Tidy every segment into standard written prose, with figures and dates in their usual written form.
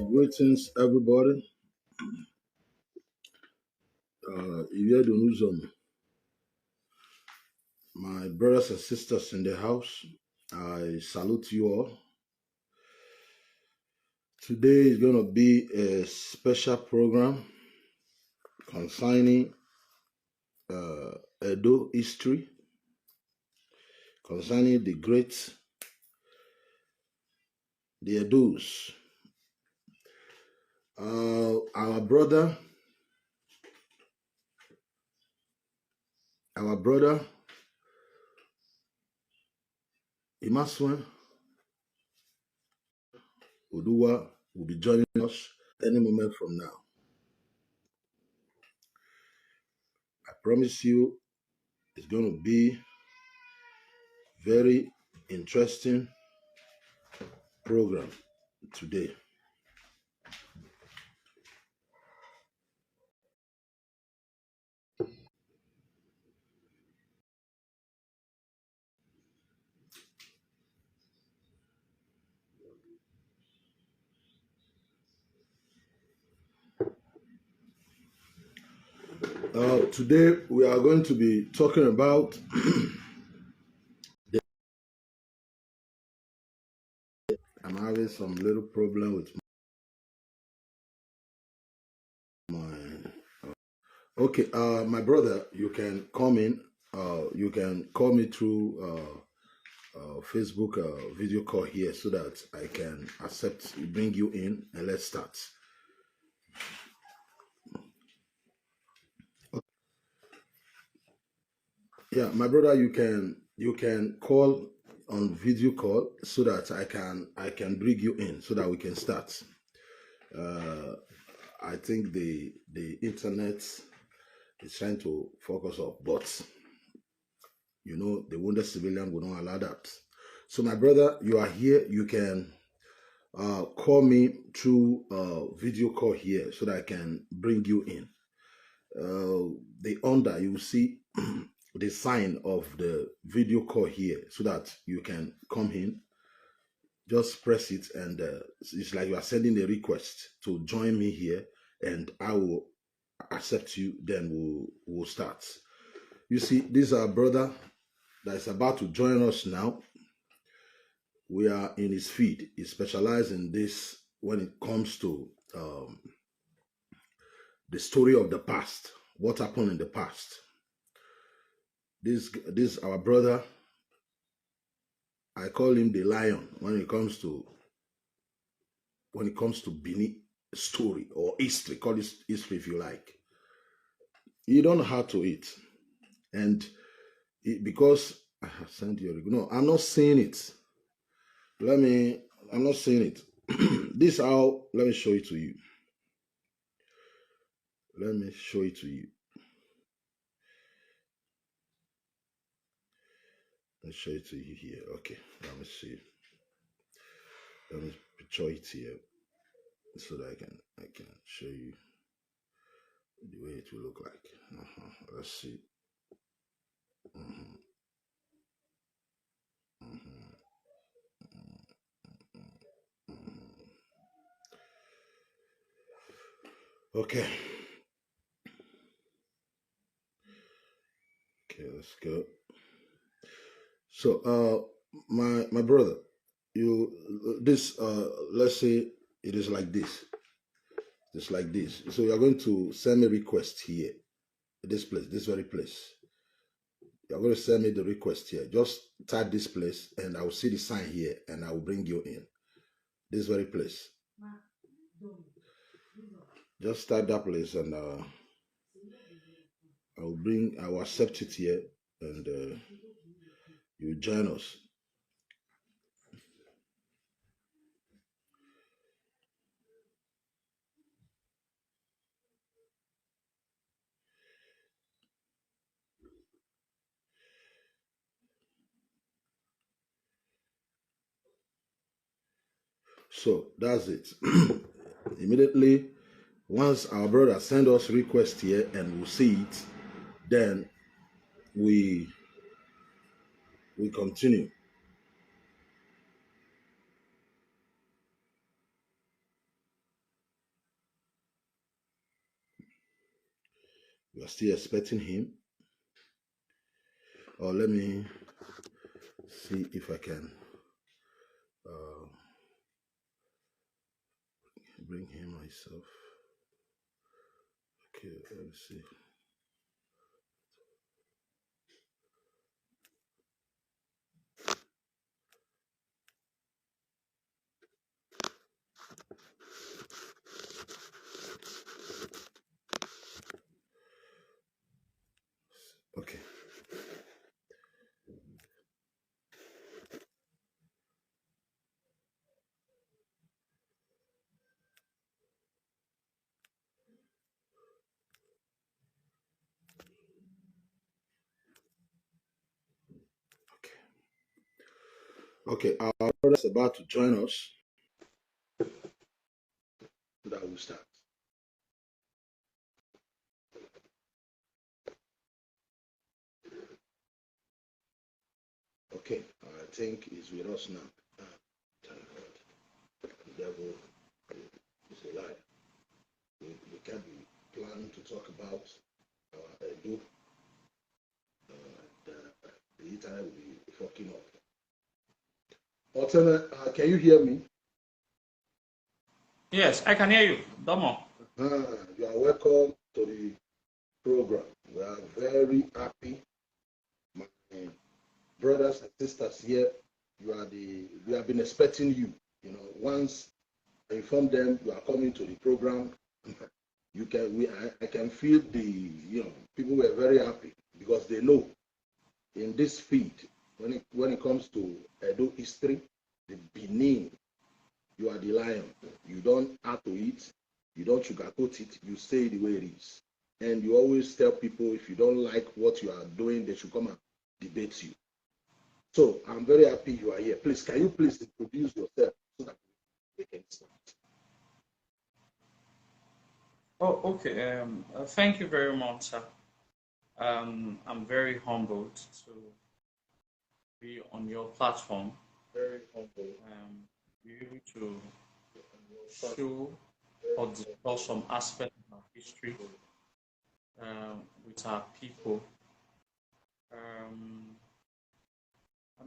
Greetings, everybody. My brothers and sisters in the house, I salute you all. Today is going to be a special program concerning Edo history, concerning the Edos. Our brother Imasuen Izoduwa will be joining us any moment from now. I promise you it's going to be very interesting program today. Today we are going to be talking about I'm having some little problem with my brother, you can come in. You can call me through Facebook video call here so that I can bring you in, and let's start. Yeah, my brother, you can call on video call so that I can bring you in so that we can start. I think the internet is trying to focus up, but you know the wounded civilian will not allow that. So my brother, you are here. You can call me through video call here so that I can bring you in. You will see the sign of the video call here so that you can come in. Just press it, and it's like you are sending a request to join me here, and I will accept you. Then we'll start. You see, this is our brother that is about to join us now, we are in his feed. He specializes in this when it comes to the story of the past, what happened in the past. This our brother, I call him the lion when it comes to Benin story or history. Call it history if you like. You don't know how to eat, and because I have sent you. No, I'm not saying it. I'm not saying it. This how. Let me show it to you. Let me show it to you. Let me show it to you here. Okay, let me see. Let me picture it here so that I can show you the way it will look like. Let's see. Okay. Okay, let's go. So, my brother, let's say it is like this. Just like this. So you're going to send me a request here, this place, this very place. You're going to send me the request here. Just type this place, and I will see the sign here, and I will bring you in. This very place. Just type that place, and I will accept it here, and you join us. So that's it. Immediately, once our brother send us request here and we'll see it, then we continue. We are still expecting him. Or let me see if I can bring him myself. Okay, let me see. Okay. Okay, our brother is about to join us. That will start. Okay, I think he's with us now. Thank God. The devil is a liar. We can't be planning to talk about our Edo. The internet will be fucking up. Alternate, can you hear me? Yes, I can hear you. Domo. You are welcome to the program. We are very happy. My brothers and sisters here, we have been expecting you. You know, once I inform them you are coming to the program, I can feel people were very happy because they know in this feed, when it comes to Edo history, the Benin, you are the lion. You don't add to it, you don't sugarcoat it, you say the way it is. And you always tell people if you don't like what you are doing, they should come and debate you. So I'm very happy you are here. Please, can you please introduce yourself so that we can start? Oh, okay. Thank you very much, sir. I'm very humbled to be on your platform. Very humble. Be able to show or discuss some aspects of our history with our people. Um,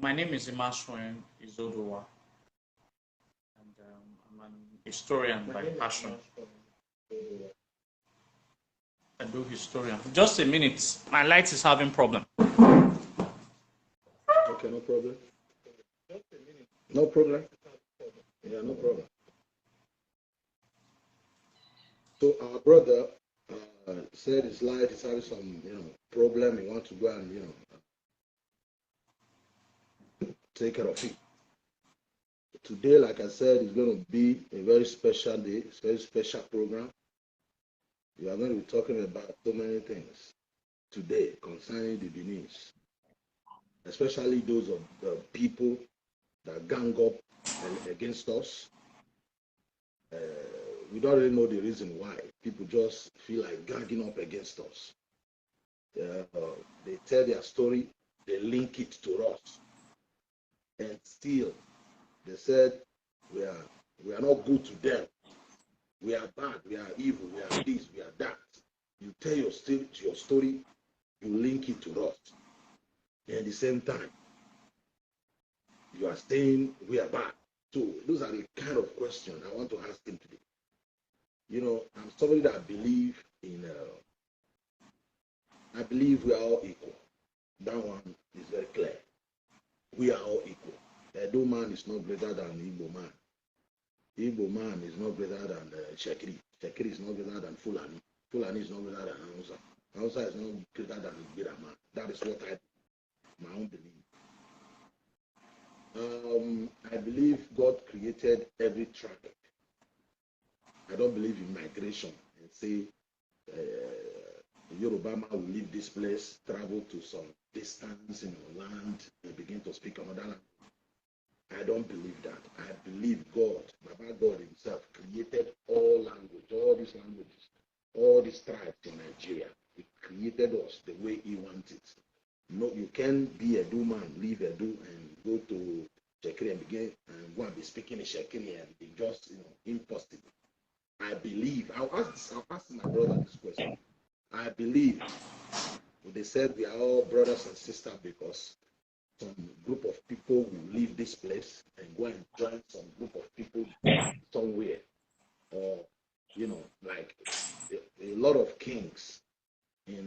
My name is Imasuen Izoduwa, and I'm an historian by passion. I do historian. Just a minute. My light is having problem. Okay, no problem. No problem. Yeah, no problem. So our brother said his light is having some, problem. He wants to go and, take care of it. Today, like I said, is going to be a very special day, it's a very special program. We are going to be talking about so many things today concerning the Benin's, especially those of the people that gang up against us. We don't really know the reason why. People just feel like ganging up against us. They tell their story, they link it to us, and still they said we are not good to them. We are bad, we are evil, we are this, we are that. You tell your story, you link it to us. And at the same time, you are saying we are bad. So those are the kind of questions I want to ask him today. I'm somebody that believe in, I believe we are all equal. That one is very clear. We are all equal. Edo man is not greater than Igbo man. Igbo man is not greater than Shekiri. Shekiri is not greater than Fulani. Fulani is not greater than Hausa. Hausa is not greater than Igbira man. That is what my own belief. I believe God created every tribe. I don't believe in migration and say Yoruba man will leave this place, travel to some distance in land, and begin to speak another language. I don't believe that. I believe God, Baba God himself, created all language, all these languages, all these tribes in Nigeria. He created us the way he wanted. No, you can't be a Edo man, leave Edo and go to Shekiri and begin and go and be speaking in Shekiri and be just, impossible. I believe, I'll ask my brother this question. I believe, they said we are all brothers and sisters because some group of people will leave this place and go and join some group of people somewhere. Or, like a lot of kings or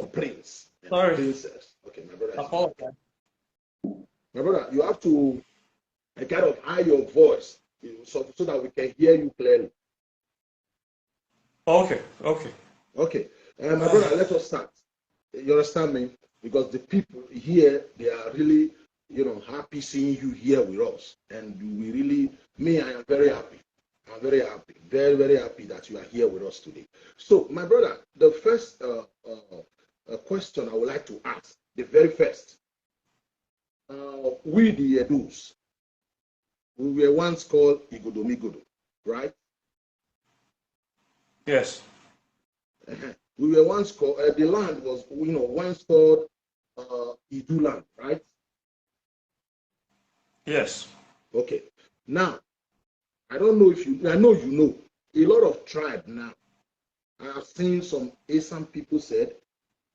prince and princess. Okay, my brother. My brother, you have to kind of high your voice so that we can hear you clearly. Okay. My brother, let us start. You understand me? Because the people here, they are really, happy seeing you here with us. And we really, I am very happy. I'm very happy, very, very happy that you are here with us today. So, my brother, the first question I would like to ask, the very first, we the Edus, we were once called Igodomigodo, right? Yes. We were once called, the land was, once called Idu land, right? Yes. Okay. Now, I don't know if I know you know, a lot of tribe now. I have seen some Asian people said,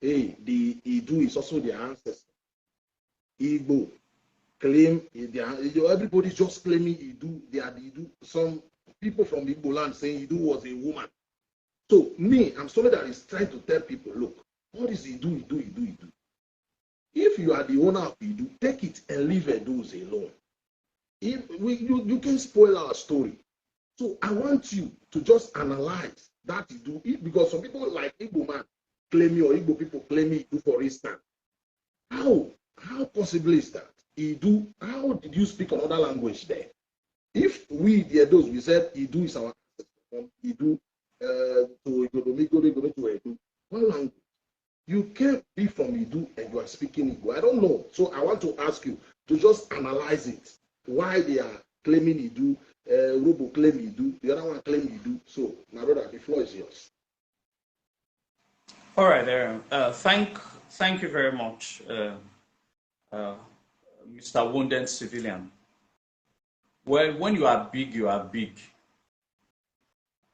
hey, the Idu is also their ancestor. Igbo claim, everybody's just claiming Idu, they are the Idu. Some people from Igbo land saying Idu was a woman. So I'm somebody that is trying to tell people, look, what is Idu? If you are the owner of Idu, take it and leave Edus alone. You can spoil our story. So I want you to just analyze that Idu, because some people like Igbo man claim you, or Igbo people claim Idu, for instance. How possible is that? Idu, how did you speak another language there? If we, the Edos, we said Idu is our from Idu to Igodomigodo to Edu, one language. You can't be from Idu and you are speaking Igbo. I don't know. So I want to ask you to just analyze it. Why they are claiming Idu, Robo claim Idu, the other one claim Idu. So, my brother, the floor is yours. All right, Aaron. Thank you very much, Mr. Wounded Civilian. Well, when you are big, you are big.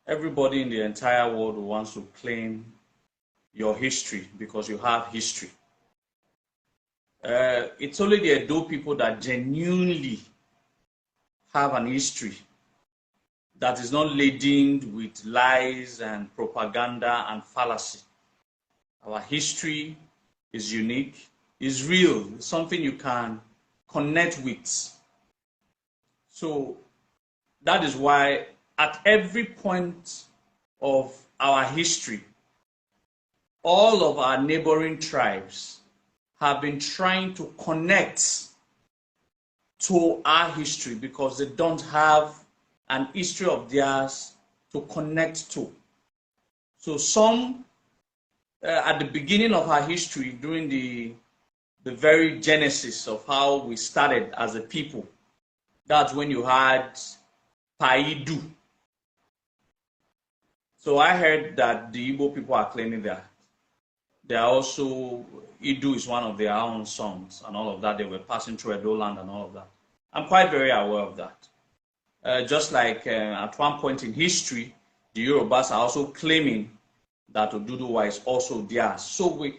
Everybody in the entire world wants to claim your history because you have history. It's only the Edo people that genuinely have an history that is not laden with lies and propaganda and fallacy. Our history is unique, is real, it's something you can connect with. So that is why at every point of our history, all of our neighboring tribes have been trying to connect to our history because they don't have an history of theirs to connect to. So some, at the beginning of our history, during the very genesis of how we started as a people, that's when you had Paidu. So I heard that the Igbo people are claiming that they are also, Idu is one of their own songs and all of that. They were passing through Edo land and all of that. I'm quite very aware of that. Just like at one point in history, the Yorubas are also claiming that Oduduwa is also theirs. So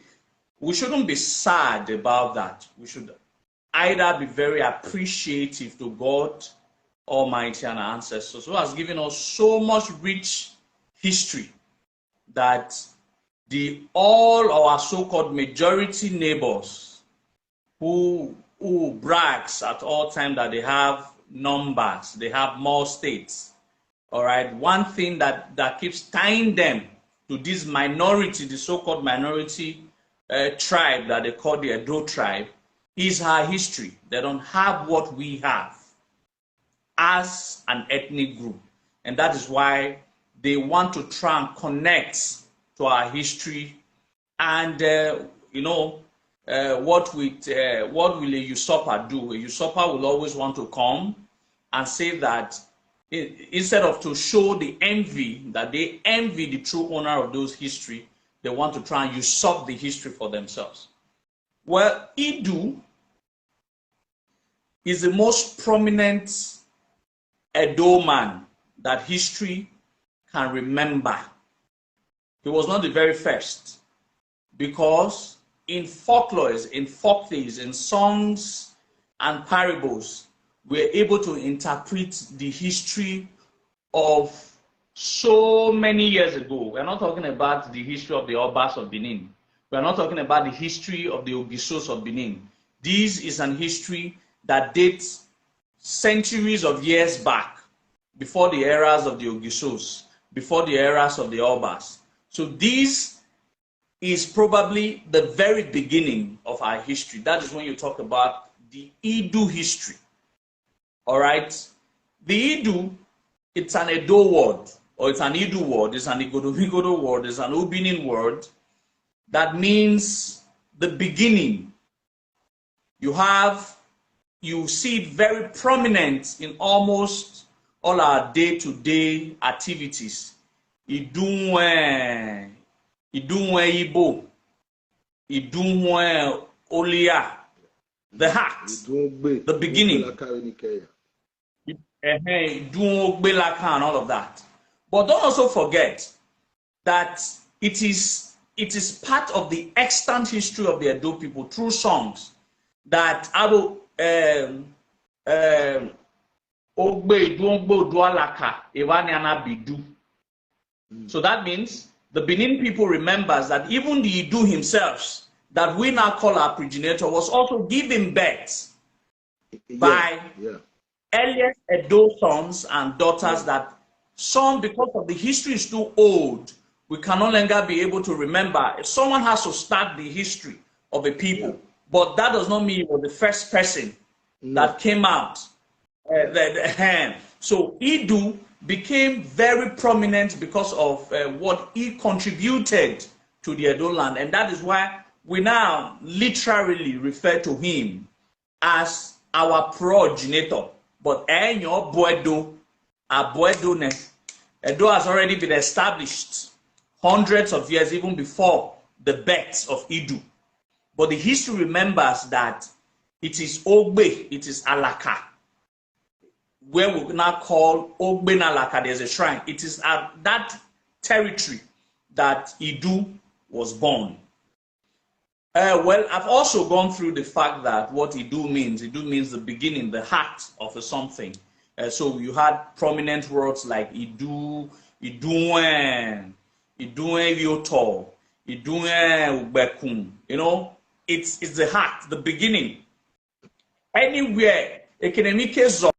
we shouldn't be sad about that. We should either be very appreciative to God Almighty and our ancestors who has given us so much rich history that all our so-called majority neighbors who brags at all times that they have numbers, they have more states. All right, one thing that keeps tying them to this minority, the so-called minority tribe that they call the Edo tribe, is our history. They don't have what we have as an ethnic group, and that is why they want to try and connect to our history. And what will a usurper do? A usurper will always want to come and say that instead of to show the envy, that they envy the true owner of those history, they want to try and usurp the history for themselves. Well, Idu is the most prominent Edo man that history can remember. He was not the very first, because in folklores, in folktales, in songs and parables, we're able to interpret the history of so many years ago. We're not talking about the history of the Obas of Benin. We're not talking about the history of the Ogisos of Benin. This is an history that dates centuries of years back, before the eras of the Ogisos, before the eras of the Obas. So this is probably the very beginning of our history. That is when you talk about the Idu history. All right? The Idu, it's an Edo word, or it's an Idu word, it's an Igodo word, it's an Obinin word that means the beginning. You see it very prominent in almost all our day-to-day activities. Idunwe Igbo, Idunwe Olia, the heart, the beginning. And all of that. But don't also forget that it is part of the extant history of the Edo people through songs that so that means the Benin people remembers that even the Idu himself, that we now call our progenitor, was also given birth by earliest Edo sons and daughters that some, because of the history is too old, we can no longer be able to remember. If someone has to start the history of a people, but that does not mean he was the first person that came out. So Idu became very prominent because of what he contributed to the Edo land, and that is why we now literally refer to him as our progenitor. But Edo has already been established hundreds of years even before the birth of Idu. But the history remembers that it is Ogbe, it is Alaka, where we now call Ogbe Alaka. There's a shrine. It is at that territory that Idu was born. Well, I've also gone through the fact that what Idu means the beginning, the heart of a something. So you had prominent words like Idu, Iduen, Iduen Yoto, Iduen Ubekun. You know, it's the heart, the beginning. Anywhere, economic zone,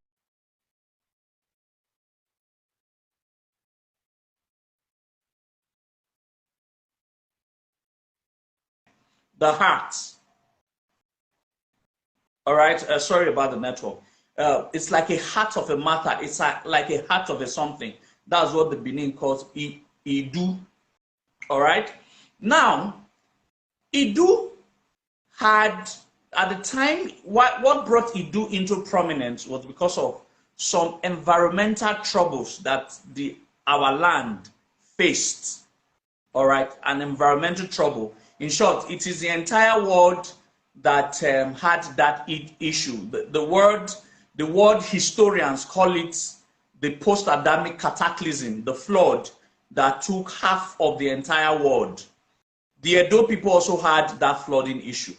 the heart. All right. Sorry about the network. It's like a heart of a matter. It's like a heart of a something. That's what the Benin calls Idu. All right. Now, Idu had, at the time, what brought Idu into prominence was because of some environmental troubles that our land faced. All right, an environmental trouble. In short, it is the entire world that had that issue. The word historians call it the post-Adamic cataclysm, the flood that took half of the entire world. The Edo people also had that flooding issue.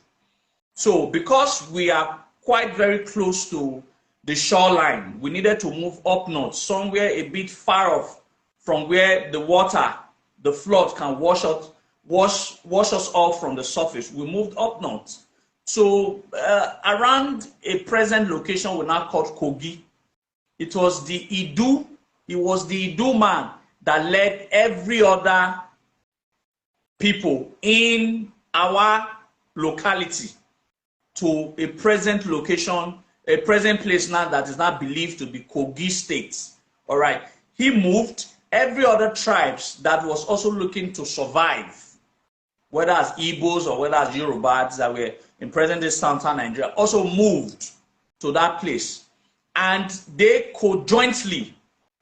So because we are quite very close to the shoreline, we needed to move up north, somewhere a bit far off from where the water, the flood can wash us off from the surface. We moved up north. So around a present location we now called Kogi, it was the Idu man that led every other people in our locality to a present location, a present place now that is now believed to be Kogi State. All right. He moved every other tribes that was also looking to survive, whether as Igbos or whether as Yorubas that were in present-day southern Nigeria, also moved to that place. And they conjointly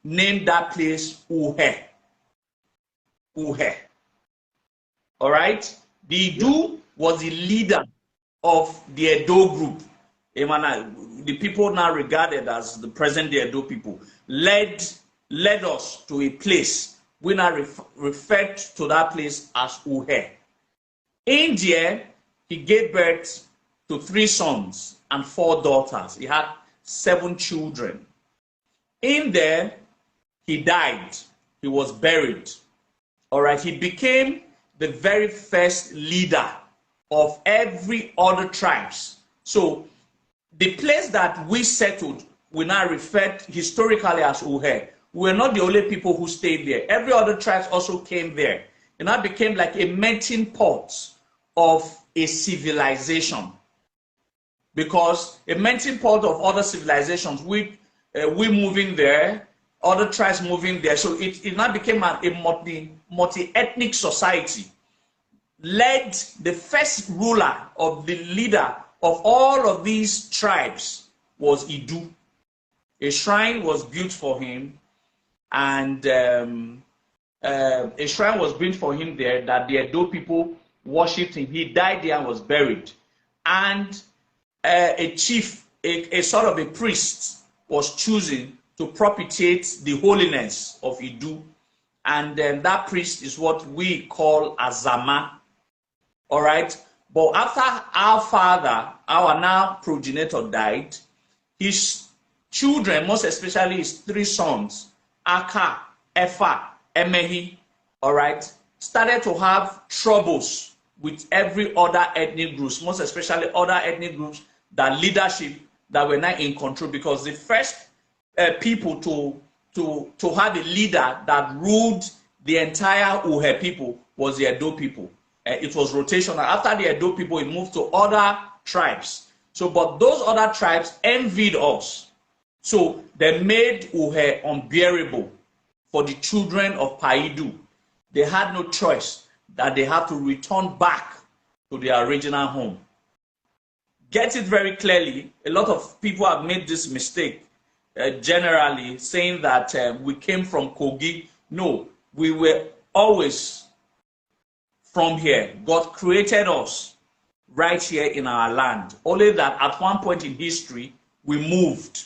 named that place Uhe. Uhe. All right? The Idu was the leader of the Edo group. The people now regarded as the present-day Edo people led us to a place. We now referred to that place as Uhe. In there, he gave birth to 3 sons and 4 daughters. He had 7 children. In there, he died. He was buried. All right, he became the very first leader of every other tribes. So the place that we settled, we now referred historically as Uhe. We're not the only people who stayed there. Every other tribe also came there. And that became like a melting pot of a civilization. Because a melting pot of other civilizations, we moving there, other tribes moving there. So it now became a multi-ethnic society. Led the first ruler of the leader of all of these tribes was Idu. A shrine was built for him, and a shrine was built for him there that the Edo people worshipped him. He died there and was buried. And a chief, a sort of a priest, was chosen to propitiate the holiness of Idu. And that priest is what we call Azama. All right. But after our father, our now progenitor, died, his children, most especially his 3 sons, Aka, Efa, Emehi, all right, started to have troubles with every other ethnic groups, most especially other ethnic groups that leadership that were not in control, because the first people to have a leader that ruled the entire Uhe people was the Edo people. It was rotational. After the Edo people, it moved to other tribes. So, but those other tribes envied us. So they made Uhe unbearable for the children of Paidu. They had no choice that they had to return back to their original home. Get it very clearly. A lot of people have made this mistake, generally saying that we came from Kogi. No, we were always from here. God created us right here in our land. Only that at one point in history, we moved.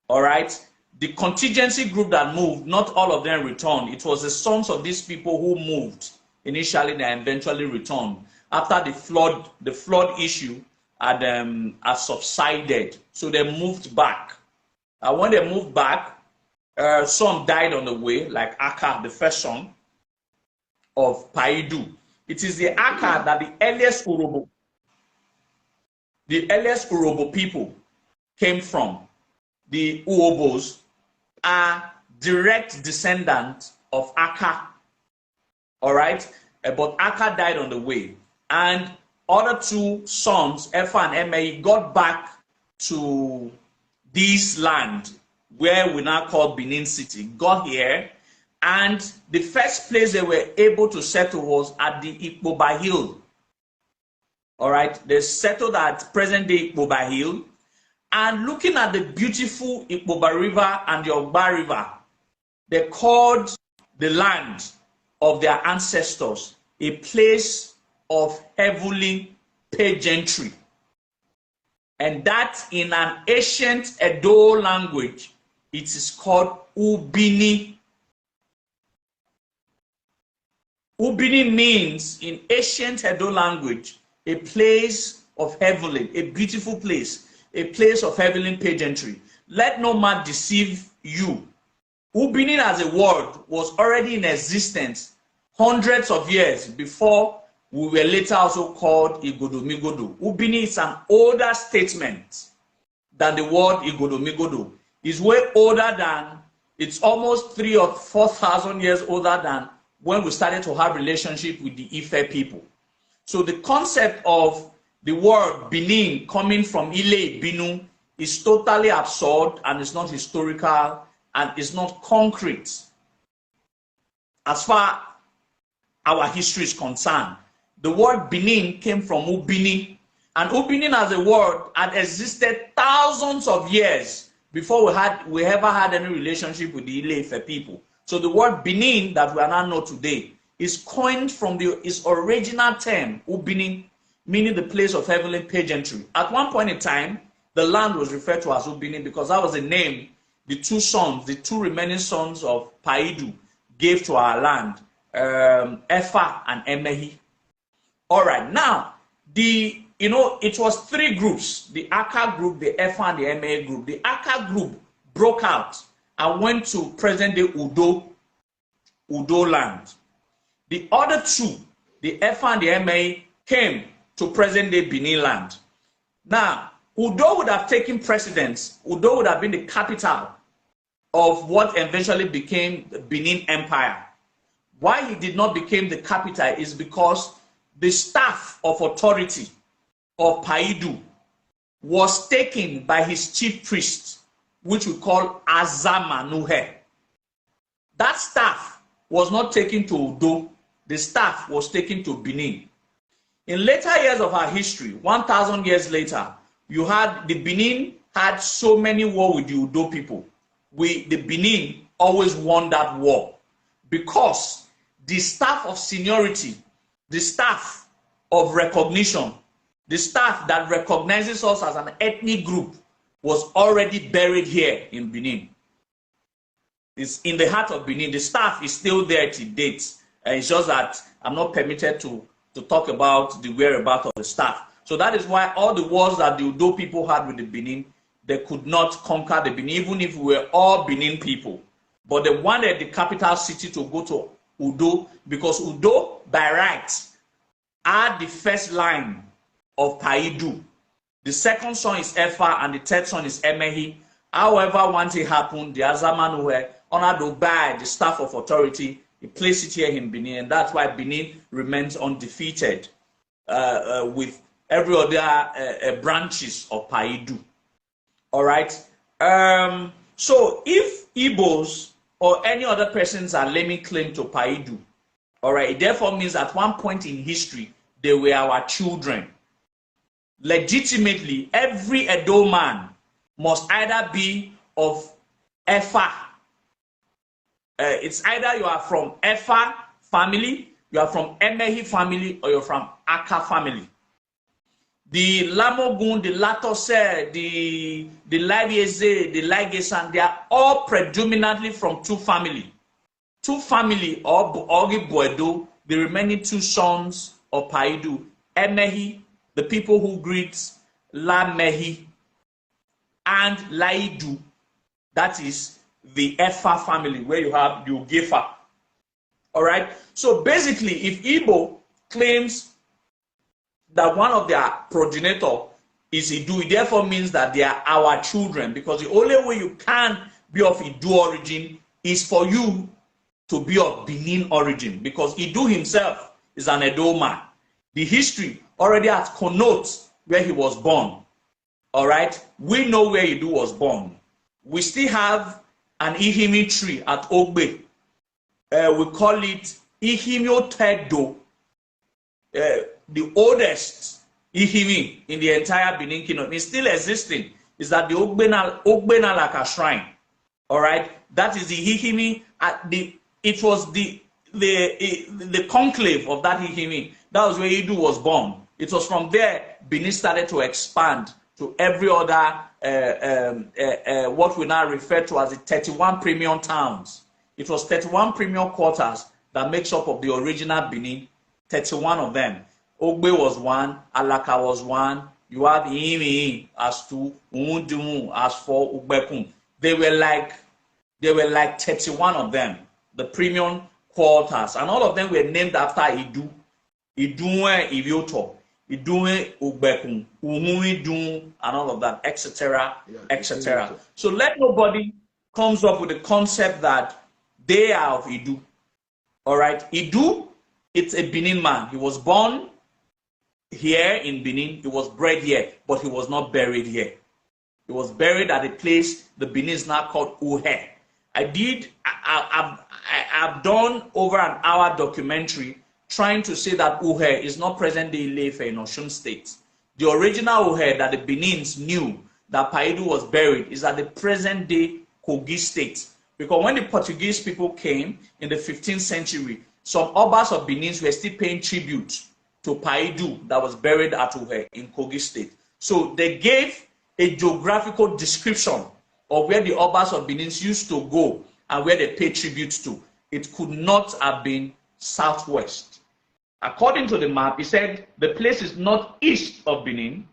All right? The contingency group that moved, not all of them returned. It was the sons of these people who moved initially and eventually returned. after the flood issue had subsided. So they moved back. When they moved back, some died on the way, like Aka, the first son of Paidu. It is the Aka that the earliest Urobo people came from. The Uobos are direct descendants of Aka. All right, but Aka died on the way, and other two sons, Efa and Emei, got back to this land where we now call Benin City. Got here, and the first place they were able to settle was at the Ikpoba Hill. All right, they settled at present-day Ikpoba Hill, and looking at the beautiful Ikpoba River and the Ogba River, they called the land of their ancestors a place of heavenly pageantry. And that in an ancient Edo language, it is called Ubini. Ubini means in ancient Edo language, a place of heavenly, a beautiful place, a place of heavenly pageantry. Let no man deceive you. Ubini as a word was already in existence hundreds of years before we were later also called Igodomigodo. Ubini is an older statement than the word Igodomigodo. It's way older than, it's almost 3,000 or 4,000 years older than when we started to have relationship with the Ife people. So the concept of the word Benin coming from Ile Binu is totally absurd, and it's not historical, and it's not concrete as far our history is concerned. The word Benin came from Ubini, and Ubini as a word had existed thousands of years before we ever had any relationship with the Ile-Ife people. So the word Benin that we are now know today is coined from its original term, Ubini, meaning the place of heavenly pageantry. At one point in time, the land was referred to as Ubini because that was the name the two remaining sons of Paidu gave to our land, Efa and Emehi. All right, now, it was three groups, the Aka group, the Efa and the Emehi group. The Aka group broke out and went to present-day Udo land. The other two, the Efa and the Emehi, came to present-day Benin land. Now, Udo would have taken precedence. Udo would have been the capital of what eventually became the Benin Empire. Why he did not become the capital is because the staff of authority of Paidu was taken by his chief priest, which we call Azamanuhe. That staff was not taken to Udo. The staff was taken to Benin. In later years of our history, 1,000 years later, the Benin had so many wars with the Udo people. The Benin always won that war because the staff of seniority, the staff of recognition, the staff that recognizes us as an ethnic group was already buried here in Benin. It's in the heart of Benin. The staff is still there to date. It's just that I'm not permitted to talk about the whereabouts of the staff. So that is why all the wars that the Udo people had with the Benin, they could not conquer the Benin, even if we were all Benin people. But they wanted the capital city to go to Udo because Udo, by right, are the first line of Paidu. The second son is Efa and the third son is Emehi. However, once it happened, the Azamanuhe honored Obai, the staff of authority, he placed it here in Benin, and that's why Benin remains undefeated with every other branches of Paidu. All right. So if Igbos or any other persons are laying claim to Paidu, all right, it therefore means at one point in history they were our children. Legitimately, every Edo man must either be of Efa. It's either you are from Efa family, you are from Emehi family, or you're from Aka family. The Lamogun, the Latose, the Isee, the Isee, they are all predominantly from two families. Two family of Ogi Boedo, the remaining two sons of Paidu, Emehi, the people who greet La Mehi, and Laidu, that is the Efa family, where you have Ugefa. All right. So basically, if Igbo claims that one of their progenitor is Idu, it therefore means that they are our children, because the only way you can be of Idu origin is for you to be of Benin origin, because Idu himself is an Edo man. The history already has connotes where he was born. All right, we know where Idu was born. We still have an Ihimi tree at Ogbe. We call it Ihimio Tedo, the oldest Ihimi in the entire Benin Kingdom. It's still existing. Is that the Ogbenalaka shrine? All right, that is the Ihimi. It was the conclave of that Ihimi. That was where Idu was born. It was from there Benin started to expand to every other what we now refer to as the 31 premium towns. It was 31 premium quarters that makes up of the original Benin, 31 of them. Ogbe was one, Alaka was one, you have Imi as two, Umudumu as four, Ugbekun. They were like 31 of them, the premium quarters, and all of them were named after Idu. Idunwe Ivioto, Idunwe Ugbekun, Umumidun, and all of that, etc., etc. So let nobody comes up with the concept that they are of Idu. All right, Idu, it's a Benin man. He was born here in Benin. He was bred here, but he was not buried here. He was buried at a place the Benin is now called Uhe. I've done over an hour documentary trying to say that Uhe is not present-day Ile-Ife in Osun State. The original Uhe that the Benins knew that Paidu was buried is at the present-day Kogi State. Because when the Portuguese people came in the 15th century, some Obas of Benin were still paying tribute to Paidu that was buried at Uhe in Kogi State. So they gave a geographical description of where the Obas of Benin used to go and where they paid tribute to. It could not have been southwest. According to the map, it said the place is northeast of Benin,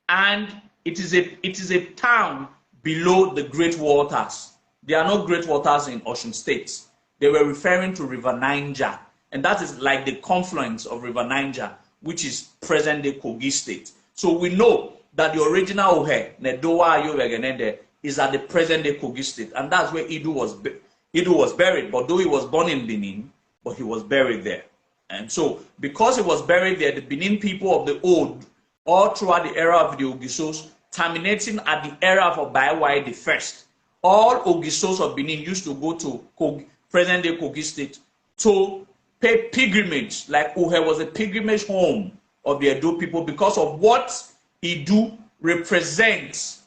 and it is a town below the great waters. There are no great waters in Osun State. They were referring to River Niger, and that is like the confluence of River Niger, which is present-day Kogi State. So we know that the original Uhe, Nedowa Ayovegenende, is at the present-day Kogi State, and that's where Idu was buried. But though he was born in Benin, but he was buried there. And so, because he was buried there, the Benin people of the old, all throughout the era of the Ogisos, terminating at the era of Obaiwai the First, all Ogisos of Benin used to go to present-day Kogi State to pay pilgrimage, like Uhe was a pilgrimage home of the Edo people because of what Idu represents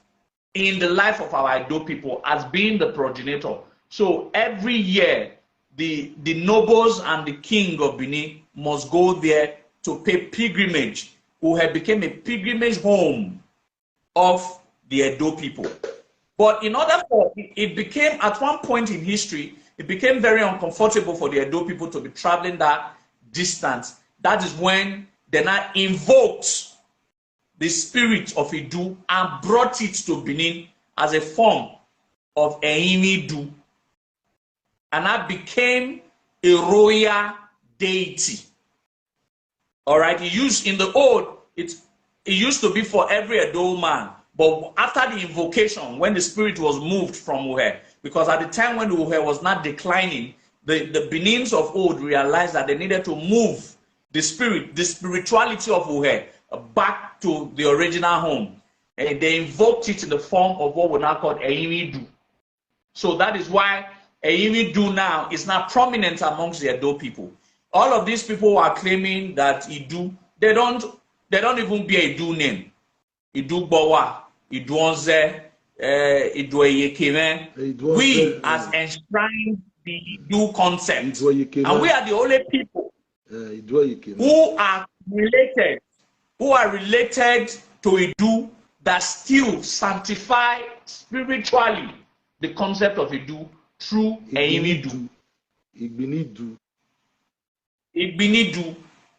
in the life of our Edo people as being the progenitor. So every year, the nobles and the king of Benin must go there to pay pilgrimage, who had become a pilgrimage home of the Edo people. But in order for it became, at one point in history, it became very uncomfortable for the Edo people to be traveling that distance. That is when they now invoked the spirit of Idu and brought it to Benin as a form of Eimidu. And that became a royal deity. All right, it used in the old, it used to be for every Edo man. But after the invocation, when the spirit was moved from Uhe, because at the time when the Uhe was not declining, the Benins of old realized that they needed to move the spirit, the spirituality of Uhe back to the original home. And they invoked it in the form of what we now call Eimidu. So that is why Eimidu now is now prominent amongst the Edo people. All of these people who are claiming that Idu, they don't even bear a Idu name. Idu Bowa, Idu Onze, Idu Eyekeme. We as enshrined the Idu concept, and we are the only people who are related to Idu that still sanctify spiritually the concept of Idu through Eimidu. Igbinidu.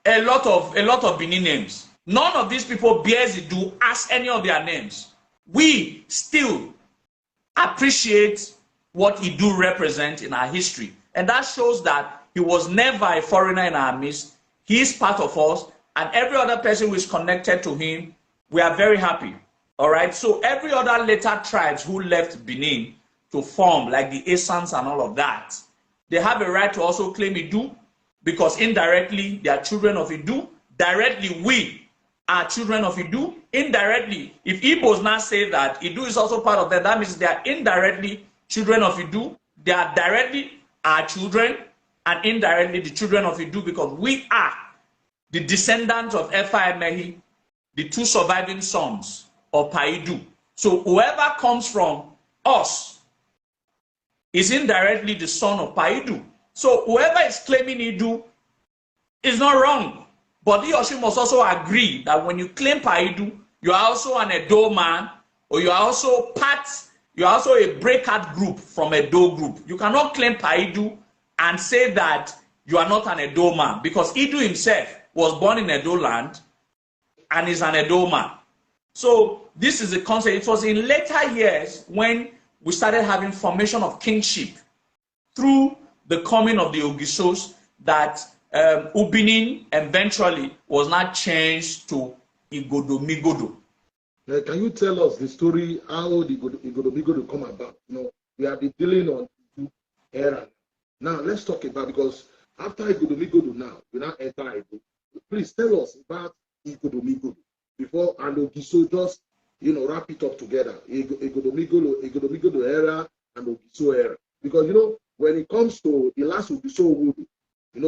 a lot of Benin names. None of these people bears Idu as any of their names. We still appreciate what Idu represents in our history. And that shows that he was never a foreigner in our midst. He is part of us, and every other person who is connected to him, we are very happy. All right. So every other later tribes who left Benin to form, like the Asans and all of that, they have a right to also claim Idu, because indirectly they are children of Idu. Directly, we are children of Idu. Indirectly, if Igbos now say that Idu is also part of them, that means they are indirectly children of Idu. They are directly our children, and indirectly the children of Idu, because we are the descendants of Efa Emehi, the two surviving sons of Paidu. So whoever comes from us is indirectly the son of Paidu. So whoever is claiming Idu is not wrong. But he or she must also agree that when you claim Paidu, you are also an Edo man, or you are also a breakout group from Edo group. You cannot claim Paidu and say that you are not an Edo man, because Idu himself was born in Edo land and is an Edo man. So this is the concept. It was in later years when we started having formation of kingship through the coming of the Ogisos that Ubinin eventually was not changed to Igodomigodo. Can you tell us the story how the Igodomigodo come about? You know, we have been dealing on the era. Now let's talk about, because after Igodomigodo now, we now enter Igo. Please tell us about Igodomigodo before, and Ogiso, just wrap it up together. Igodomigodo era and Ogiso era. Because when it comes to the last Ogiso,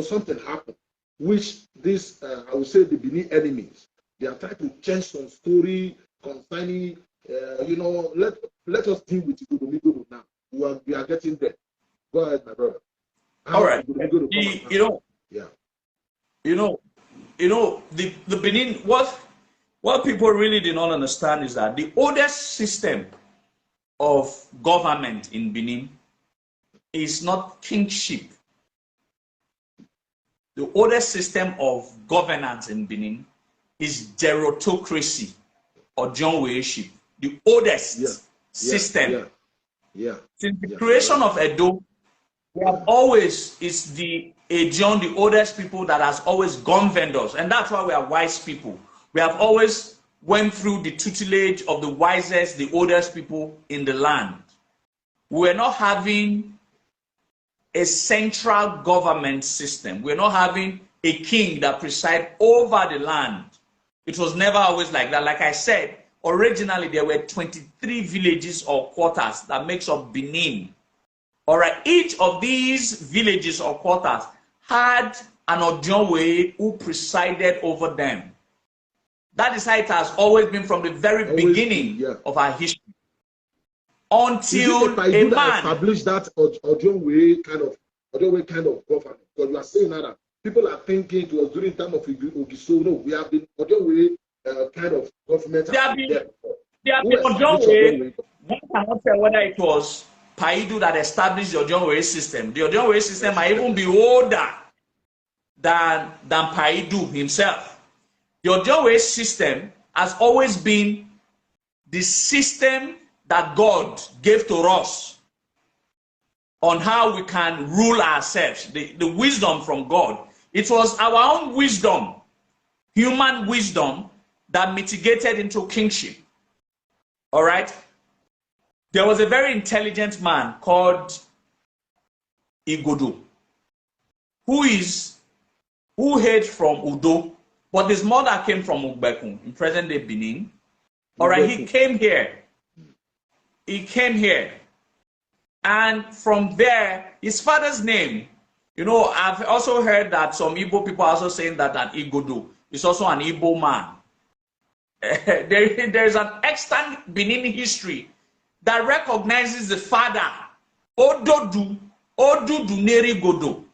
something happened, which this I would say the Benin enemies, they are trying to change some story concerning let us deal with Igodomigodo now. We are getting there. Go ahead, my brother. All right. The Benin, what people really did not understand is that the oldest system of government in Benin is not kingship. The oldest system of governance in Benin is gerontocracy or John-wayship. The oldest system. Since the creation of Edo, we have always, it's the Ejon, the oldest people that has always governed us. And that's why we are wise people. We have always went through the tutelage of the wisest, the oldest people in the land. We're not having a central government system. We're not having a king that presides over the land. It was never always like that. Like I said, originally there were 23 villages or quarters that makes up Benin. All right, each of these villages or quarters had an Ojonwe who presided over them. That is how it has always been from the very beginning of our history. Until a man established that Ojonwe kind of government. Because you are saying that people are thinking it was during the time of Ogiso. No, we have been Ojonwe kind of government. There have been Ojonwe. One cannot tell whether it was Paidu that established the Ojonwe system. The Ojonwe system might even be older than Paidu himself. The Ojonwe system has always been the system that God gave to us on how we can rule ourselves, the wisdom from God. It was our own wisdom, human wisdom, that mitigated into kingship. All right? There was a very intelligent man called Igodo, who hailed from Udo, but his mother came from Ugbekun in present-day Benin. All right, he came here. And from there, his father's name, I've also heard that some Igbo people are also saying that an Igodo is also an Igbo man. There is an extant Benin history that recognizes the father, Ododu Neri Godo.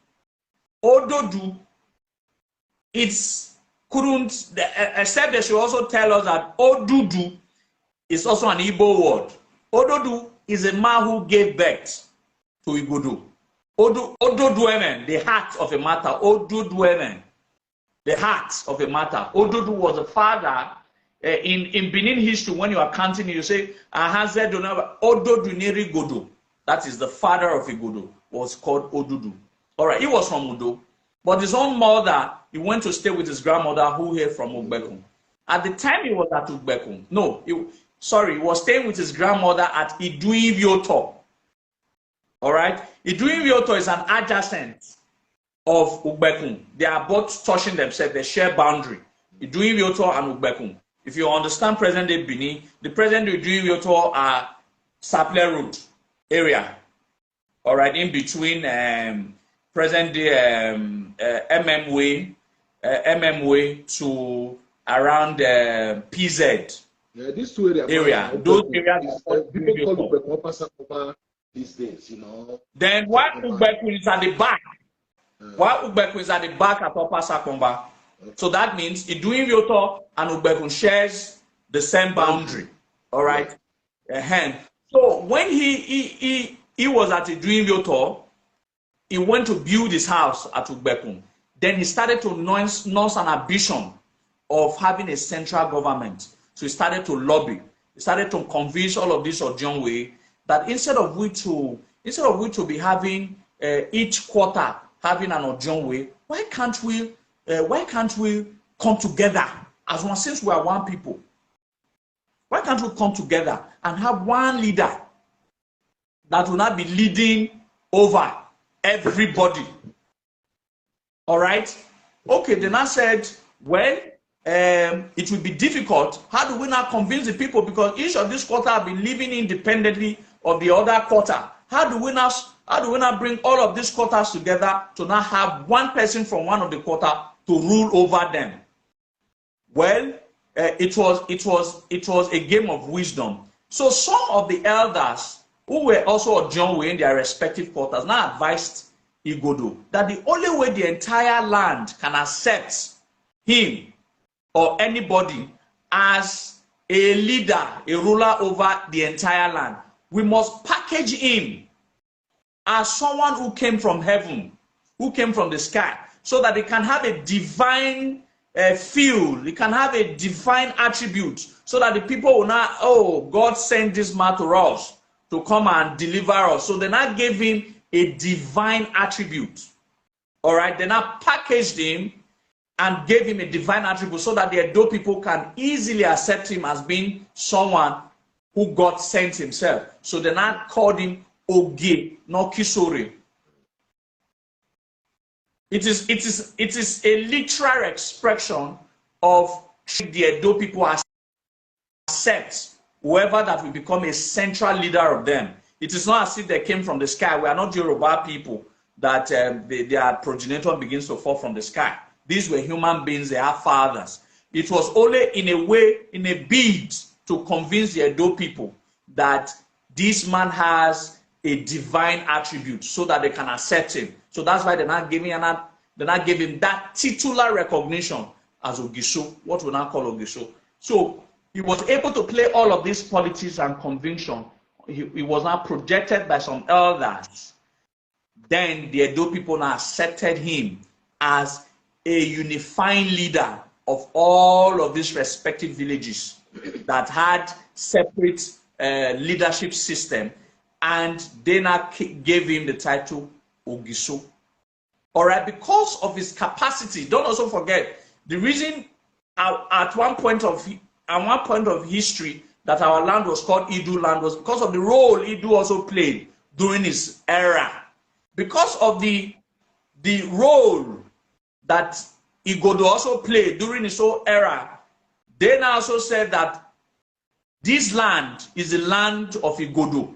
Ododu, except they should also tell us that Odudu is also an Igbo word. Ododu is a man who gave birth to Igodo. Ododuemen, the heart of a matter, Ododuemen. the heart of a matter. Odudu was the father. In Benin history, when you are counting, you say, Odudu Neri Godo. That is the father of Igodo, was called Odudu. All right, he was from Udo. But his own mother, he went to stay with his grandmother who hailed from Ugbekum. At the time he was at Ugbekum, he was staying with his grandmother at Iduivioto. All right, Iduivioto is an adjacent of Ugbekum. They are both touching themselves, they share boundary. Iduivioto and Ugbekum. If you understand present day Benin, the present day Iduivioto are Sapler Road area. All right, in between present day MM way to around PZ. Yeah, these two area. Those areas people call Ugbekum these days, you know. Then why Ugbekum is at the back? Why Ugbekum is at the back at Upper Sakomba? Okay. So that means Iduivioto and Ugbekum shares the same boundary. All right. Yeah. So when he was at Iduivioto, he went to build his house at Ugbekum. Then he started to nurse an ambition of having a central government. So he started to lobby. He started to convince all of this Ojongwe that instead of we to be having each quarter having an Ojongwe, why can't we come together as one, since we are one people? Why can't we come together and have one leader that will not be leading over everybody? All right. Okay. Then I said, well, it will be difficult. How do we now convince the people? Because each of these quarter have been living independently of the other quarter. How do we now bring all of these quarters together to now have one person from one of the quarter to rule over them? Well, it was a game of wisdom. So some of the elders who were also Ojongwe in their respective quarters now advised Igodo that the only way the entire land can accept him or anybody as a leader, a ruler over the entire land, we must package him as someone who came from heaven, who came from the sky, so that they can have a divine feel, they can have a divine attribute, so that the people will not, oh, God sent this man to us to come and deliver us. So they now gave him a divine attribute. All right, they now packaged him and gave him a divine attribute so that the Edo people can easily accept him as being someone who God sent himself. So they now called him Oge, not Kisore. It is a literal expression of the Edo people accept whoever that will become a central leader of them. It is not as if they came from the sky. We are not Yoruba people that their progenitor begins to fall from the sky. These were human beings, they are fathers. It was only in a way, in a bid to convince the Edo people that this man has a divine attribute so that they can accept him. So that's why they're not giving him that titular recognition as Ogisho, what we now call Ogisho. So he was able to play all of these politics and conviction. He was now projected by some elders. Then the Edo people now accepted him as a unifying leader of all of these respective villages that had separate leadership system, and they now gave him the title Ogisho. All right, because of his capacity. Don't also forget the reason at one point of history that our land was called Idu land was because of the role Idu also played during his era. Because of the role that Igodo also played during his whole era, they now also said that this land is the land of Igodo.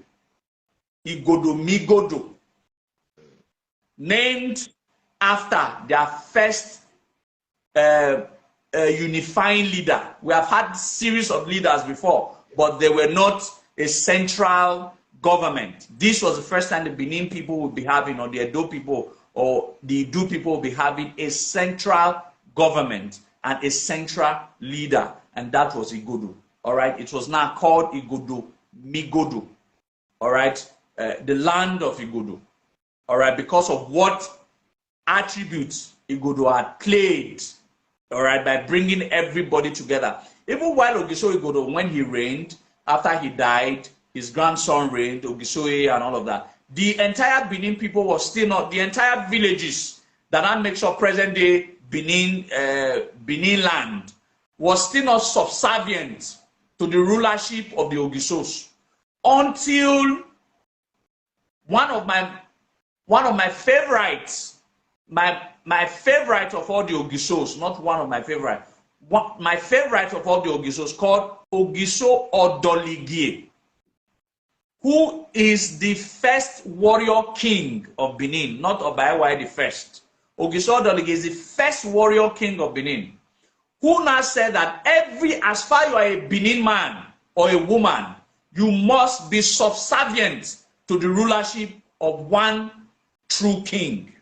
Igodo Migodo. Named after their first unifying leader. We have had a series of leaders before, but they were not a central government. This was the first time the Benin people would be having, or the Edo people, or the Idu people will be having a central government and a central leader, and that was Igodo. All right, it was now called Igodo Migodo. All right, the land of Igodo. All right, because of what attributes Igodo had played all right, by bringing everybody together. Even while Ogiso Igodo, when he reigned, after he died, his grandson reigned, Ogisoye and all of that, the entire Benin people was still not, the entire villages that now makes up present-day Benin land was still not subservient to the rulership of the Ogisos until one of my favorites, my favorite of all the Ogisos, not one of my favorite, my favorite of all the Ogisos, called Ogiso Odoligie, who is the first warrior king of Benin, not Obaiwai the first. Ogiso Odoligie is the first warrior king of Benin, who now said that as far you are a Benin man or a woman, you must be subservient to the rulership of one true king.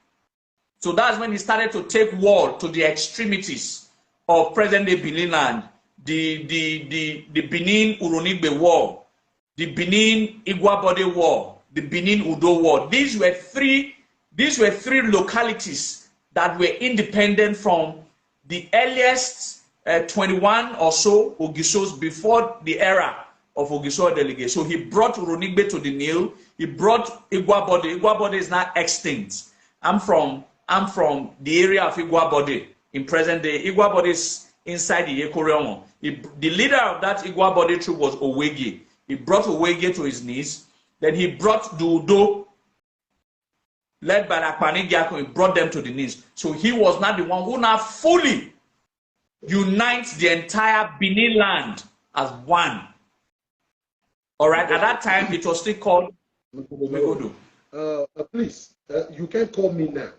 So that's when he started to take war to the extremities of present-day Benin land, the Benin Uronigbe War, the Benin Iguabode War, the Benin Udo War. These were three localities that were independent from the earliest 21 or so Ogisos before the era of Ogiso Odoligie. So he brought Uronigbe to the Nile. He brought Iguabode. Iguabode is now extinct. I'm from the area of Iguabode in present day. Iguabode is inside the Ekoreon. The leader of that Iguabode troop was Owege. He brought Owege to his knees. Then he brought Dudo, led by Akpani Gyako. He brought them to the knees. So he was not the one who now fully unites the entire Benin land as one. All right. At that time, it was still called Megodo. Please, you can call me now.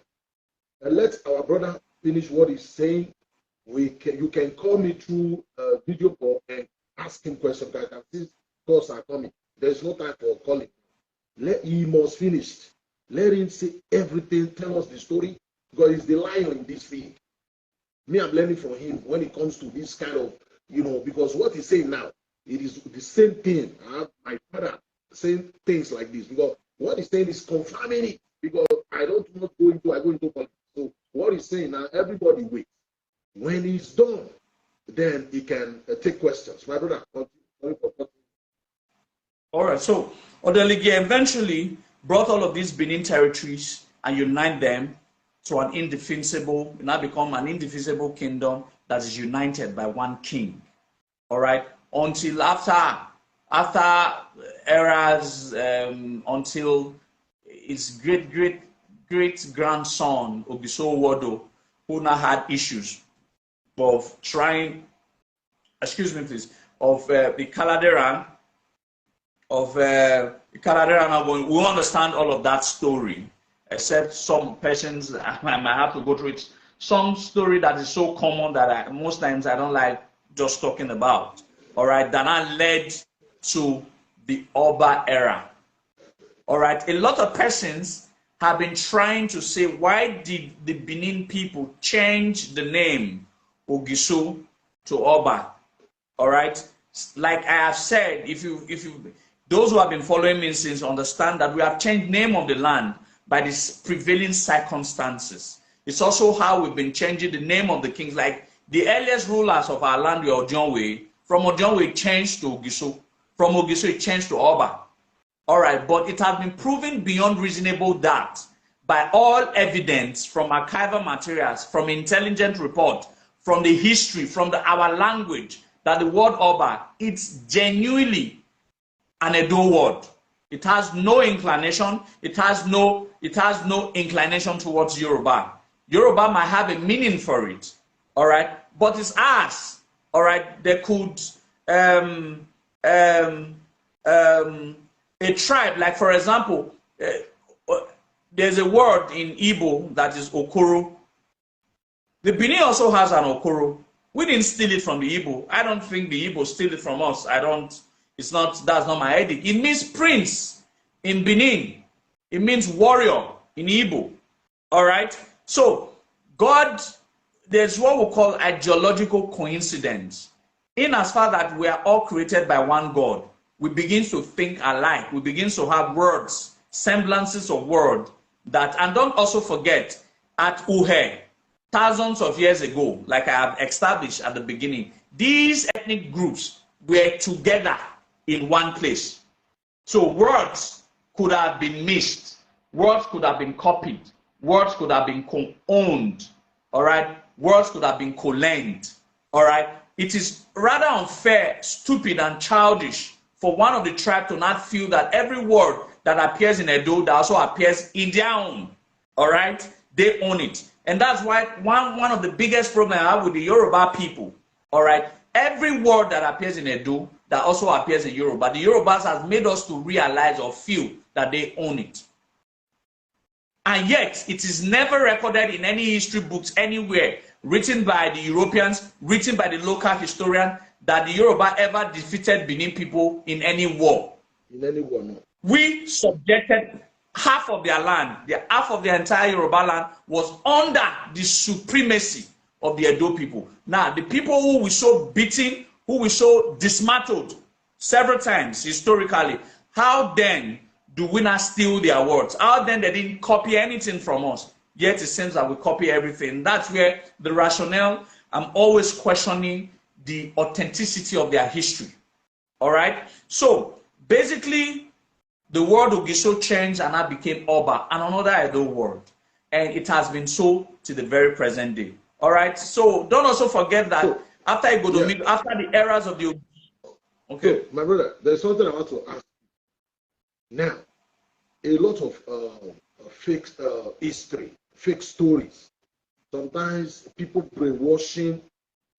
Let our brother finish what he's saying. You can call me through video call and ask him questions. I can see calls are coming. There's no time for calling. He must finish. Let him say everything. Tell us the story, because he's the lion in this field. Me, I'm learning from him when it comes to this kind of, because what he's saying now, it is the same thing. I have my father saying things like this, because what he's saying is confirming it, because I go into politics. So what he's saying now, everybody waits. When he's done, then he can take questions. My brother, all right, so Odoligie eventually brought all of these Benin territories and unite them to an indefensible, now become an indivisible kingdom that is united by one king. All right, until after eras, until his great grandson Ogiso Wodo, who now had issues of trying, of the Kaladeran, we understand all of that story, except some persons I might have to go through it. Some story that is so common that most times I don't like just talking about. All right, that now led to the Oba era. All right, a lot of persons have been trying to say, why did the Benin people change the name Ogiso to Oba? All right, like I have said, if you those who have been following me since understand that we have changed name of the land by the prevailing circumstances. It's also how we've been changing the name of the kings. Like the earliest rulers of our land were Ojonwe. From Ojonwe it changed to Ogiso. From Ogiso it changed to Oba. All right, but it has been proven beyond reasonable doubt by all evidence from archival materials, from intelligent report, from the history, from our language, that the word Oba, it's genuinely an Edo word. It has no inclination. It has no inclination towards Yoruba. Yoruba might have a meaning for it, all right, but it's ours, all right. They could a tribe, like for example, there's a word in Igbo that is Okoro. The Benin also has an Okoro. We didn't steal it from the Igbo. I don't think the Igbo steal it from us. That's not my edict. It means prince in Benin. It means warrior in Igbo. All right. So God, there's what we call a geological coincidence. In as far that we are all created by one God, we begin to think alike. We begin to have words, semblances of word that, and don't also forget, at Uhe, thousands of years ago, like I have established at the beginning, these ethnic groups were together in one place. So words could have been missed, words could have been copied, words could have been co-owned, all right? Words could have been co-learned, all right? It is rather unfair, stupid, and childish for one of the tribe to not feel that every word that appears in Edo that also appears in their own, all right? They own it. And that's why one of the biggest problems I have with the Yoruba people, all right? Every word that appears in Edo that also appears in Yoruba, the Yorubas has made us to realize or feel that they own it. And yet, it is never recorded in any history books anywhere, written by the Europeans, written by the local historian, that the Yoruba ever defeated Benin people in any war. In any war, no. We subjected half of their land, half of the entire Yoruba land was under the supremacy of the Edo people. Now, the people who we saw beaten, who we saw dismantled several times historically, how then do we not steal their words? How then they didn't copy anything from us? Yet it seems that we copy everything. That's where the rationale, I'm always questioning the authenticity of their history. All right? So, basically, the word Ogiso changed and that became Oba, and another Edo word. And it has been so to the very present day. All right? So, don't also forget that after Igodomi, after the eras of the... Okay. So, my brother, there's something I want to ask. Now, a lot of fake history, fake stories. Sometimes people brainwashing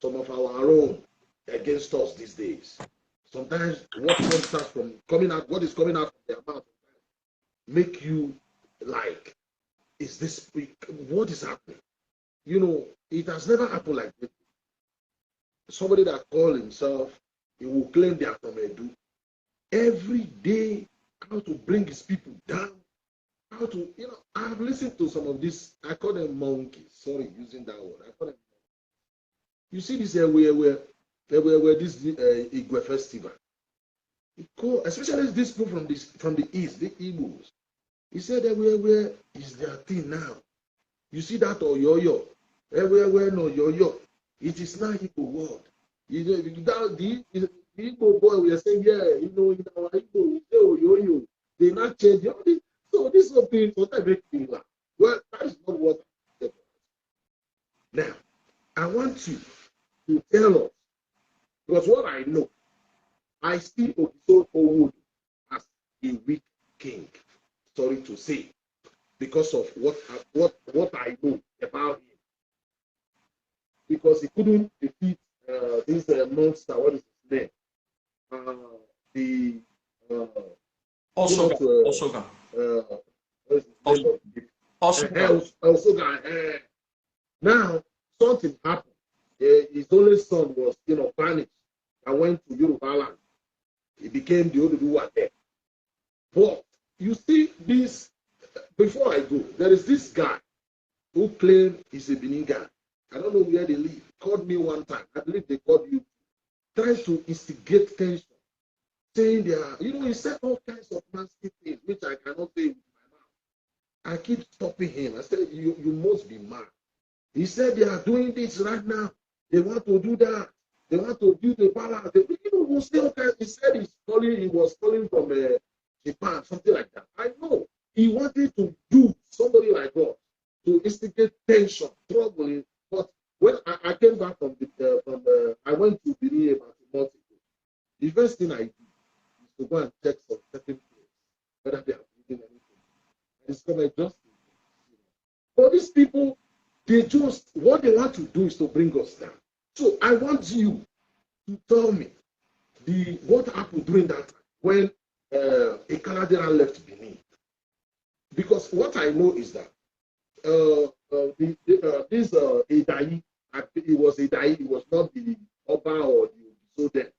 some of our own against us these days. Sometimes what comes out from what is coming out from their mouth make you like, is this, what is happening? You know, it has never happened like this. Somebody that calls himself, he will claim they are from Edo. Every day, how to bring his people down, how to, you know, I've listened to some of this, I call them monkeys, sorry, using that word, I call them monkeys. You see this where this Igwe festival, especially this people from the east, the Igbos, he said where is their thing now. You see that Oyoyo, everywhere no Oyoyo, it is not Igbo word. You know, the Igbo boy, we are saying, yeah, you know, in our Igbo, we say Oyoyo, they not change. So this is thing, what I make me laugh. Well, that is not what I said. Now, I want you to tell us, because what I know, I see Ogiso Owodo as a weak king. Sorry to say, because of what I know about him. Because he couldn't defeat this monster. What is his name? Osoga. Osoga. Now something happened. His only son was, you know, banished and went to Yoruba land. He became the Izoduwa there. But you see this, before I go, there is this guy who claimed he's a Benin guy. I don't know where they live. Called me one time. I believe they called you. Trying to instigate tension. Saying they are, you know, he said all kinds of nasty things, which I cannot say with my mouth. I keep stopping him. I said, you must be mad. He said they are doing this right now. They want to do that. They want to do the balance. You know, he said he was calling from Japan, something like that. I know. He wanted to do somebody like us to instigate tension, troubling. But when I came back I went to Benin about a month ago. The first thing I did is to go and check some certain place, whether they are doing anything. And discover justice. But these people, what they want to do is to bring us down. So I want you to tell me what happened during that time when a Canadian left Benin. Because what I know is that this Idayi, it was Idayi, it was not the Oba or the Izo then.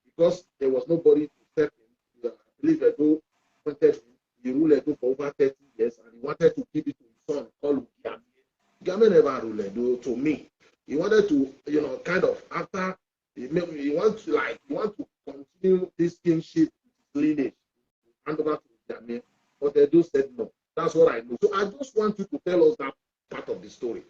Because there was nobody to step in. I believe Edo wanted him. He ruled Edo for over 30 years and he wanted to give it to his son called Game. Game never ruled Edo to me. He wanted to, you know, kind of after he want to continue this kingship lineage, hand over to Game, but Edo said no. That's what I know. So I just want you to tell us that part of the story.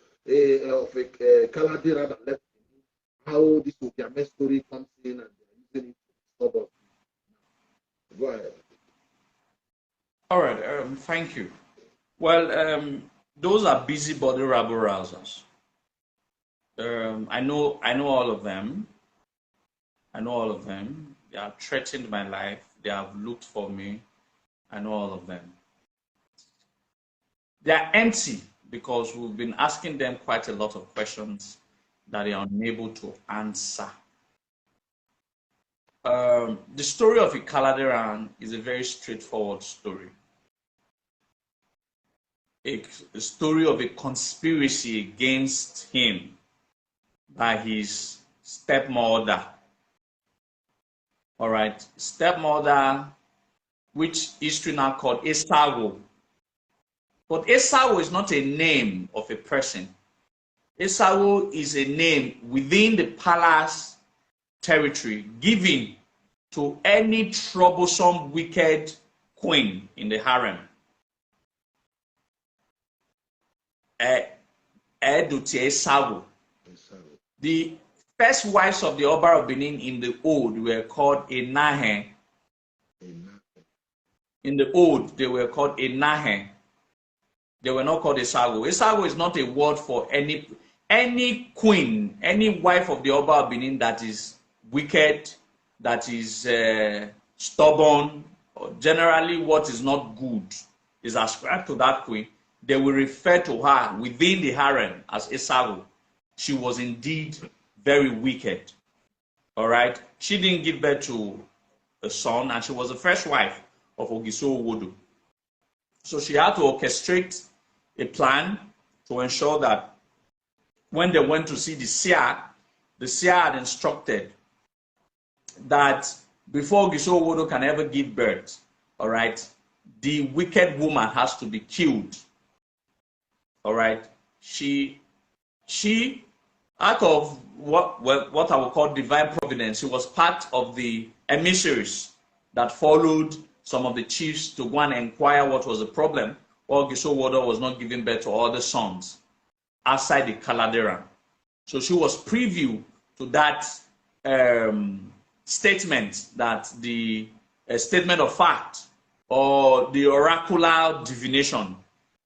Thank you. Well, those are busybody rabble rousers. I know all of them. I know all of them. They have threatened my life. They have looked for me. I know all of them. They are empty because we've been asking them quite a lot of questions that they are unable to answer. The story of Ikaladeran is a very straightforward story. A story of a conspiracy against him by his stepmother. All right, stepmother, which history now called Esawo. But Esawo is not a name of a person. Esawo is a name within the palace territory given to any troublesome, wicked queen in the harem. The first wives of the Oba of Benin in the old were called Enahe. In the old, they were called Enahe. They were not called Esago. Esago is not a word for any queen, any wife of the Oba of Benin that is wicked, that is stubborn, or generally what is not good is ascribed to that queen. They will refer to her within the harem as Esago. She was indeed very wicked. All right. She didn't give birth to a son, and she was the first wife of Ogiso Wodo. So she had to orchestrate a plan to ensure that when they went to see the seer had instructed that before Ogiso Wodo can ever give birth, all right, the wicked woman has to be killed. All right. She out of what I would call divine providence, she was part of the emissaries that followed some of the chiefs to go and inquire what was the problem, while Ogiso Wodo was not giving birth to other sons outside the Kaladeran. So she was preview to that statement, that the statement of fact or the oracular divination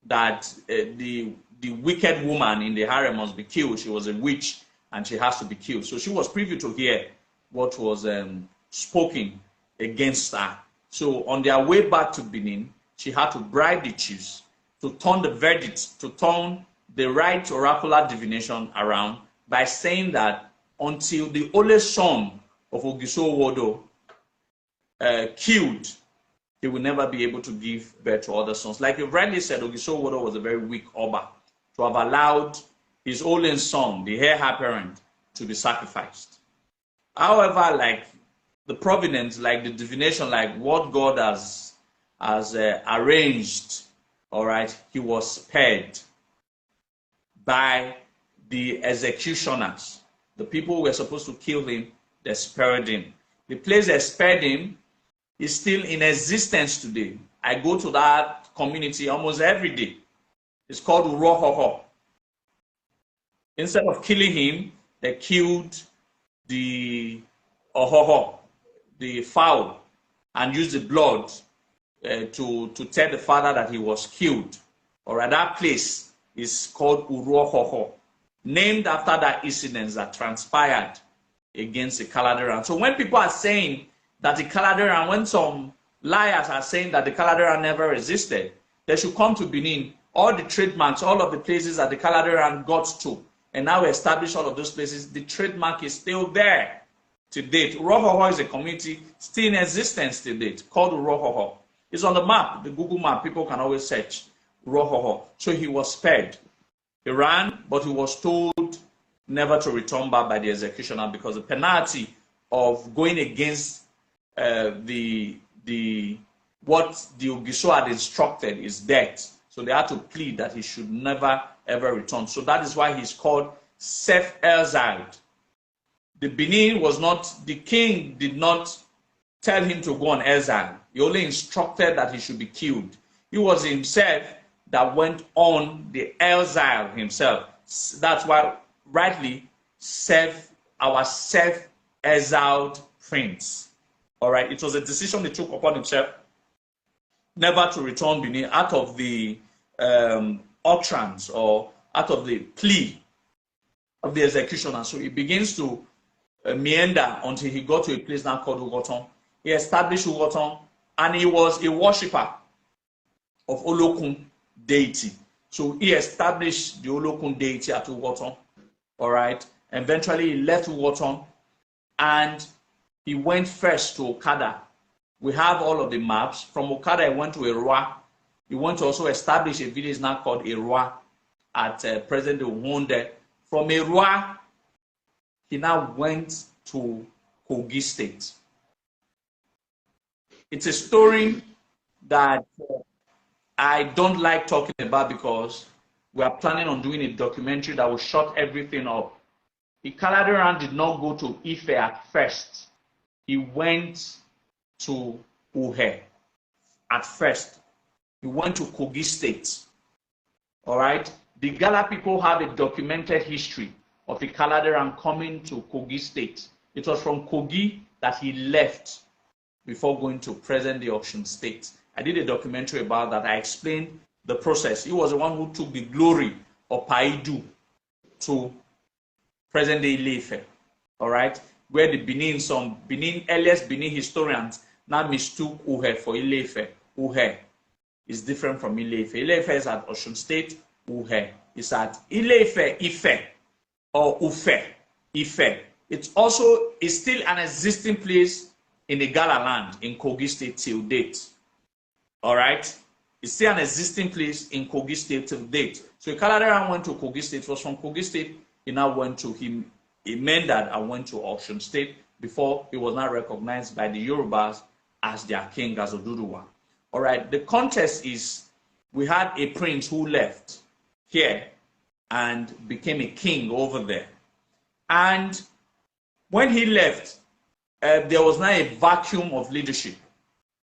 that the wicked woman in the harem must be killed. She was a witch and she has to be killed. So she was privy to hear what was spoken against her. So on their way back to Benin, she had to bribe the chiefs to turn the verdict, to turn the right oracular divination around by saying that until the only son of Ogiso Wodo killed, he will never be able to give birth to other sons. Like you've rightly said, Ogiso Wodo was a very weak Oba to have allowed his only son, the heir apparent, to be sacrificed. However, like the providence, like the divination, like what God has arranged, all right, he was spared by the executioners. The people who were supposed to kill him, they spared him. The place they spared him is still in existence today. I go to that community almost every day. It's called Urohoho. Instead of killing him, they killed the Ohoho, the fowl, and used the blood to tell the father that he was killed. Or at that place is called Urohoho, named after that incident that transpired against the Kaladeran. So when people are saying that the Kaladeran, when some liars are saying that the Kaladeran never existed, they should come to Benin. All the trademarks, all of the places that the Kaladeran got to, and now we establish all of those places, the trademark is still there to date. Urohoho is a community still in existence to date called Urohoho. It's on the map, the Google map. People can always search Urohoho. So he was spared. He ran, but he was told never to return back by the executioner because the penalty of going against what the Ogiso had instructed is death. So they had to plead that he should never ever return. So that is why he's called self-exiled. The Benin was not, the king did not tell him to go on exile. He only instructed that he should be killed. It was himself that went on the exile himself. That's why rightly our self-exiled prince. All right, it was a decision he took upon himself never to return Benin out of the utterance or out of the plea of the executioner. So he begins to meander until he got to a place now called Ugoton. He established Ugoton, and he was a worshipper of Olokun deity. So he established the Olokun deity at Ugoton. All right. Eventually, he left Ugoton and he went first to Okada. We have all of the maps. From Okada, he went to Erua. He went to also establish a village now called Erua at present-day Wonde. From Erua, he now went to Kogi State. It's a story that I don't like talking about because we are planning on doing a documentary that will shut everything up. Ikaladeran did not go to Ife at first. He went to Uhe at first. He went to Kogi State. All right? The Gala people have a documented history of Ikaladeran coming to Kogi State. It was from Kogi that he left before going to present-day Osun State. I did a documentary about that. I explained the process. He was the one who took the glory of Paidu to present-day Ile-Ife, all right? Where the earliest Benin historians now mistook Uhe for Ile-Ife. Uhe is different from Ile-Ife. Ile-Ife is at Osun State. Uhe is at Ile-Ife, Ife, or Ufe, Ife. It's still an existing place in the Gala land in Kogi State till date. All right? It's still an existing place in Kogi State till date. So Ikaladeran went to Kogi State. It was from Kogi State he now went to him. He meant that I went to Osun State before he was not recognized by the Yorubas as their king, Izoduwa. All right? The context is we had a prince who left here and became a king over there. And when he left, there was now a vacuum of leadership.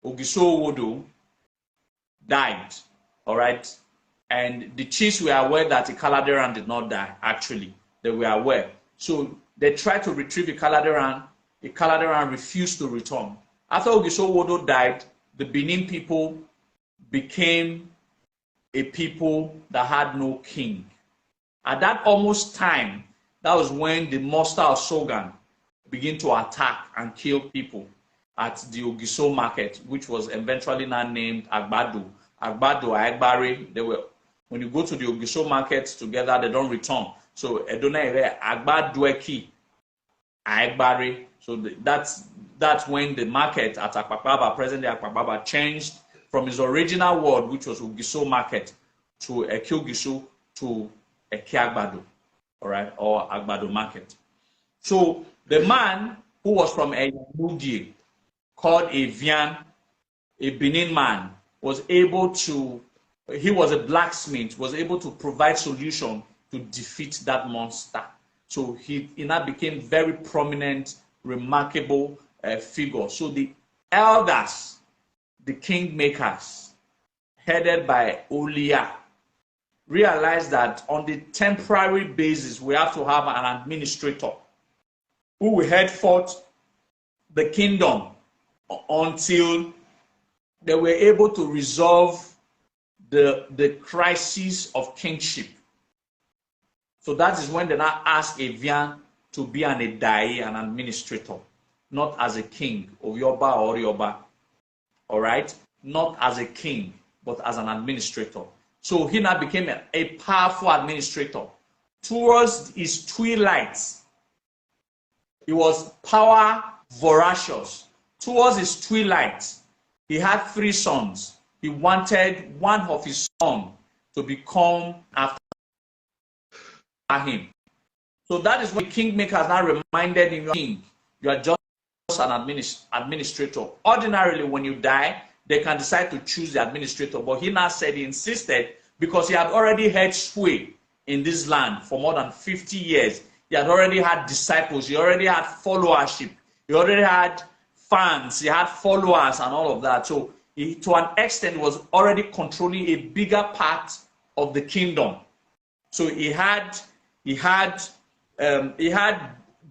Ogiso Wodo died, all right? And the chiefs were aware that Ikaladeran did not die, actually. They were aware. So they tried to retrieve Ikaladeran. Ikaladeran refused to return. After Ogiso Wodo died, the Benin people became a people that had no king. At that almost time, that was when the monster of Shogun began to attack and kill people at the Ogiso market, which was eventually now named Agbado. Agbado, Agbare, when you go to the Ogiso markets together, they don't return. So Edona Agbadueki, Agbare. So that's when the market at Akpakpaba, present-day Akpakpaba, changed from its original word, which was Ogiso market, to Ekiogiso to Ekiagbado, all right, or Agbado market. So the man who was from Eyanudie, called Evian, a Benin man, was able to, he was a blacksmith, was able to provide solution to defeat that monster. So he now became very prominent, remarkable figure. So the elders, the kingmakers, headed by Olia, realized that on the temporary basis, we have to have an administrator who will head forth the kingdom until they were able to resolve the crisis of kingship. So that is when they now asked Evian to be an Edai, an administrator, not as a king, Oyoba or Yoba. All right? Not as a king, but as an administrator. So he now became a powerful administrator. Towards his twilight, he was power voracious. Towards his twilight, he had 3 sons. He wanted one of his sons to become after him. So that is when the kingmakers now reminded him, king, you are just an administrator. Ordinarily, when you die, they can decide to choose the administrator. But he now said, he insisted, because he had already had sway in this land for more than 50 years. He had already had disciples. He already had followership. He already had fans. He had followers and all of that. So he, to an extent, was already controlling a bigger part of the kingdom. So he had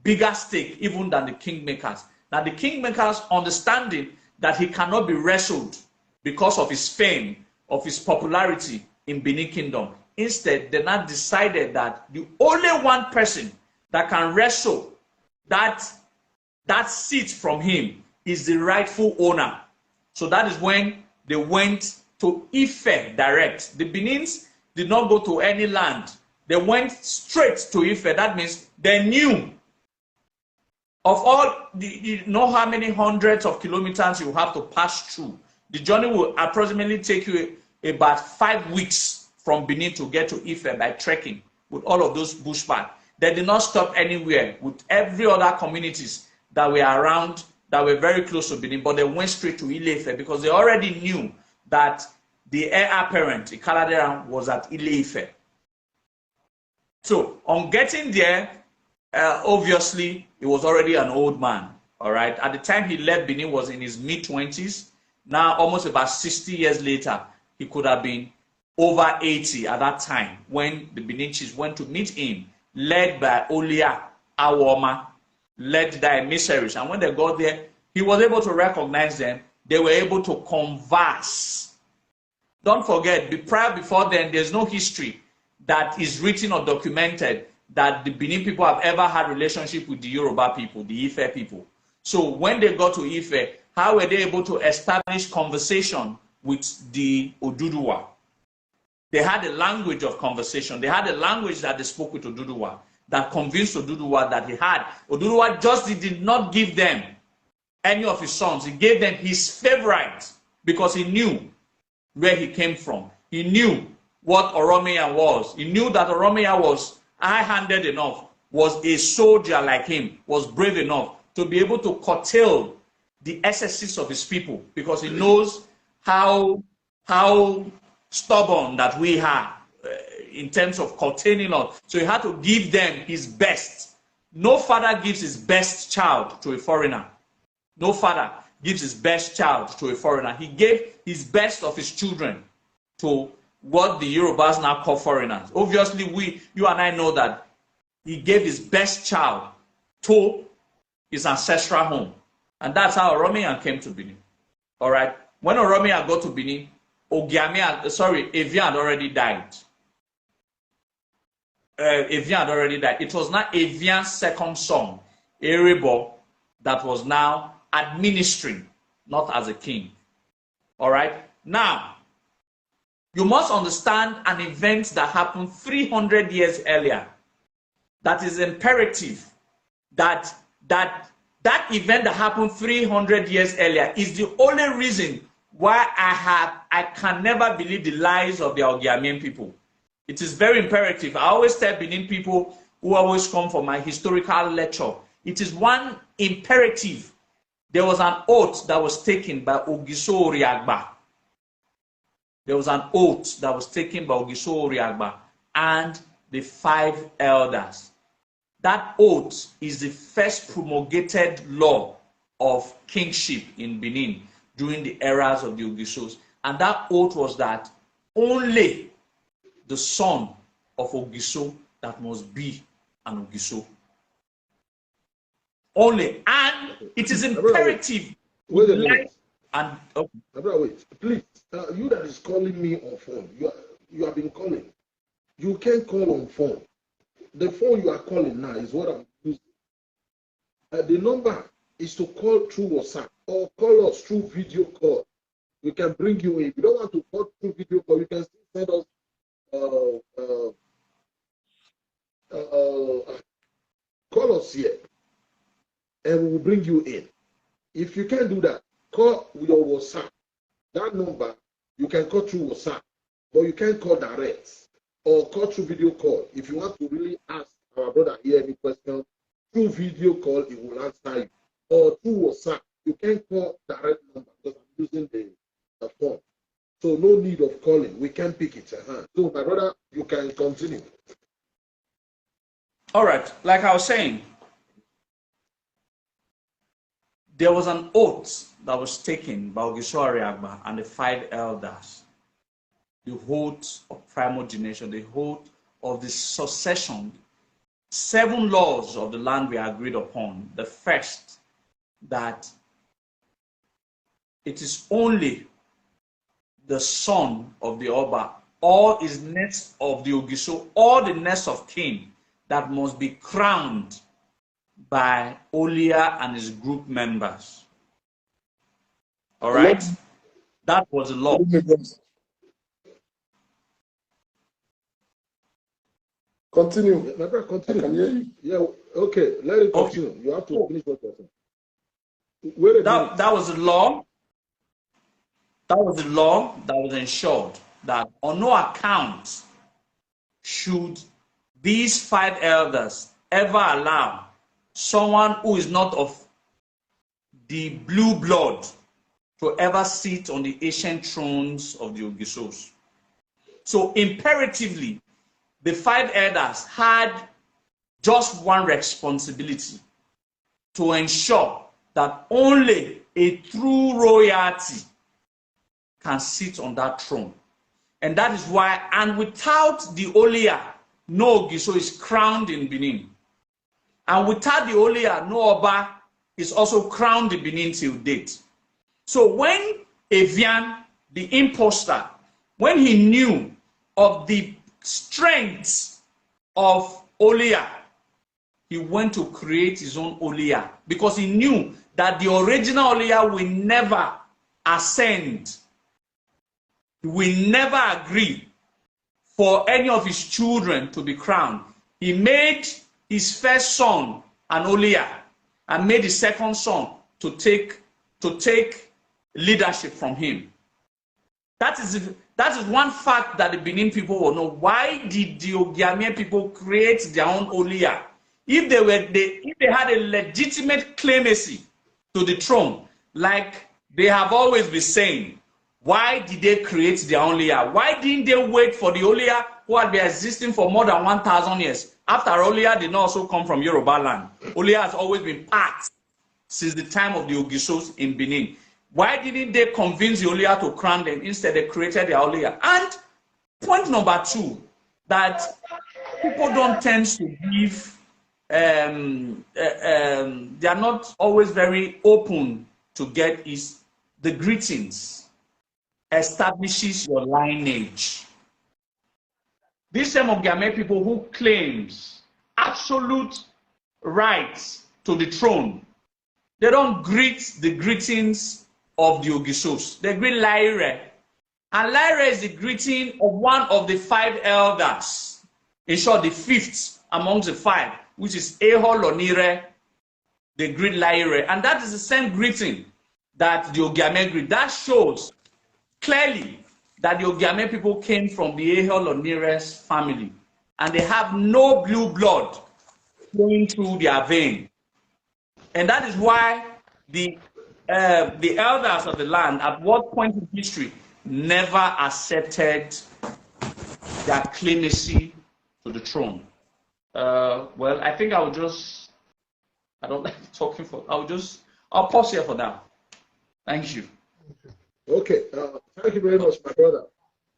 bigger stake even than the kingmakers. Now the kingmakers, understanding that he cannot be wrestled because of his fame, of his popularity in Benin Kingdom. Instead, they now decided that the only one person that can wrestle that seat from him is the rightful owner. So that is when they went to Ife direct. The Benins did not go to any land. They went straight to Ife. That means they knew of all you know how many hundreds of kilometers you have to pass through. The journey will approximately take you about 5 weeks from Benin to get to Ife by trekking with all of those bushpaths. They did not stop anywhere with every other communities that were around, that were very close to Benin, but they went straight to Ile-Ife because they already knew that the heir apparent, Ikaladeran, was at Ile-Ife. So on getting there, obviously, he was already an old man, all right? At the time he left Benin was in his mid-20s. Now, almost about 60 years later, he could have been over 80 at that time when the Benin chiefs went to meet him, led by Olia Awoma, led by emissaries. And when they got there, he was able to recognize them. They were able to converse. Don't forget, before then, there's no history that is written or documented that the Benin people have ever had relationship with the Yoruba people, the Ife people. So when they got to Ife, how were they able to establish conversation with the Oduduwa? They had a language of conversation. They had a language that they spoke with Oduduwa that convinced Oduduwa that he had. Oduduwa just did not give them any of his sons. He gave them his favorite because he knew where he came from. He knew what Oromiya was. He knew that Oromiya was high-handed enough, was a soldier like him, was brave enough to be able to curtail the excesses of his people because he knows how stubborn that we are in terms of containing us. So he had to give them his best. No father gives his best child to a foreigner. No father gives his best child to a foreigner. He gave his best of his children to what the Yorubas now call foreigners. Obviously, you and I know that he gave his best child to his ancestral home. And that's how Oromiyan came to Benin. All right. When Oromiyan got to Benin, Evian had already died. Evian had already died. It was not Evian's second son, Erebo, that was now administering, not as a king. All right. Now, you must understand an event that happened 300 years earlier. That is imperative. That event that happened 300 years earlier is the only reason why I can never believe the lies of the Ogiamian people. It is very imperative. I always tell Benin people who always come for my historical lecture, it is one imperative. There was an oath that was taken by Ogiso Oriagba. There was an oath that was taken by Ogiso Oriagba and the 5 elders. That oath is the first promulgated law of kingship in Benin during the eras of the Ogisos. And that oath was that only the son of Ogiso that must be an Ogiso. Only. And it is imperative. Wait a minute. And wait, please. You that is calling me on phone, you have been calling. You can't call on phone. The phone you are calling now is what I'm using. The number is to call through WhatsApp or call us through video call. We can bring you in. If you don't want to call through video call, you can still send us call us here and we will bring you in. If you can't do that, call with your WhatsApp. That number, you can call through WhatsApp, but you can't call direct or call through video call. If you want to really ask our brother here any question, through video call, it will answer you. Or through WhatsApp, you can't call direct number because I'm using the phone. So no need of calling. We can pick it. So my brother, you can continue. All right. Like I was saying, there was an oath that was taken by Ogiso Oriagba and the 5 elders. The oath of primogeniture, the oath of the succession. 7 laws of the land we agreed upon. The first, that it is only the son of the Oba, all is next of the Ogiso, all the next of kin that must be crowned by Olia and his group members. All right? That was the law. Continue. My brother, continue. I can hear you. Yeah, okay. Let it continue. Okay. You have to finish what you're saying. That was the law. That was the law that was ensured that on no account should these 5 elders ever allow someone who is not of the blue blood to ever sit on the ancient thrones of the Ogisos. So imperatively, the 5 elders had just one responsibility: to ensure that only a true royalty can sit on that throne. And that is why, and without the Olia, no Ogiso is crowned in Benin. And without the Olia, no Oba is also crowned in Benin till date. So when Evian, the imposter, when he knew of the strength of Olia, he went to create his own Olia, because he knew that the original Olia will never ascend. He will never agree for any of his children to be crowned. He made his first son an Olia and made his second son to take leadership from him. That is one fact that the Benin people will know. Why did the Ogiame people create their own Olia? If they had a legitimate claimacy to the throne, like they have always been saying, why did they create their own Olia? Why didn't they wait for the Olia who had been existing for more than 1,000 years? After Olia did not also come from Yoruba land. Olia has always been part since the time of the Ogisos in Benin. Why didn't they convince the Olia to crown them? Instead, they created their Olia. And point number 2, that people don't tend to give, they are not always very open to get, is the greetings establishes your lineage. These same Ogiame people who claims absolute rights to the throne, they don't greet the greetings of the Ogisos. They greet Laire. And Laire is the greeting of one of the 5 elders. In short, the 5th amongst the 5, which is Eho Lonire. They greet Laire. And that is the same greeting that the Ogiame greet. That shows clearly that the Ogiame people came from the Eho Lonire's family. And they have no blue blood flowing through their vein. And that is why the elders of the land, at what point in history, never accepted their claimacy to the throne. Well, I think I don't like talking I'll pause here for now. Thank you. Okay, thank you very much, my brother.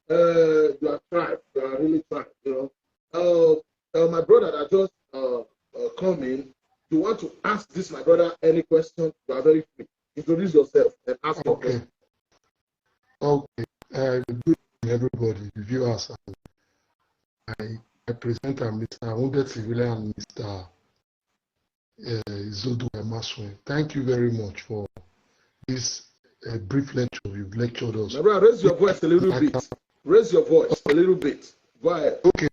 You are trying, you are really trying, you know. My brother that just come in, you want to ask this, my brother, any question, you are very free. Introduce yourself and ask your question. Okay. Good evening, everybody, the viewers. I present Mr. Wounded Civilian and Mr. Izoduwa Imasuen. Thank you very much for this brief lecture. You've lectured us. My brother, raise your voice a little bit. Raise your voice a little bit. Go ahead. Okay.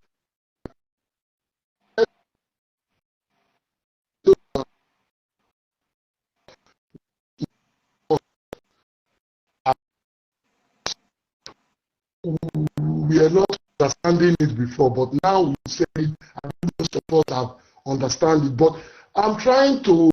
We are not understanding it before, but now we say it, and most of us have understand it. But I'm trying to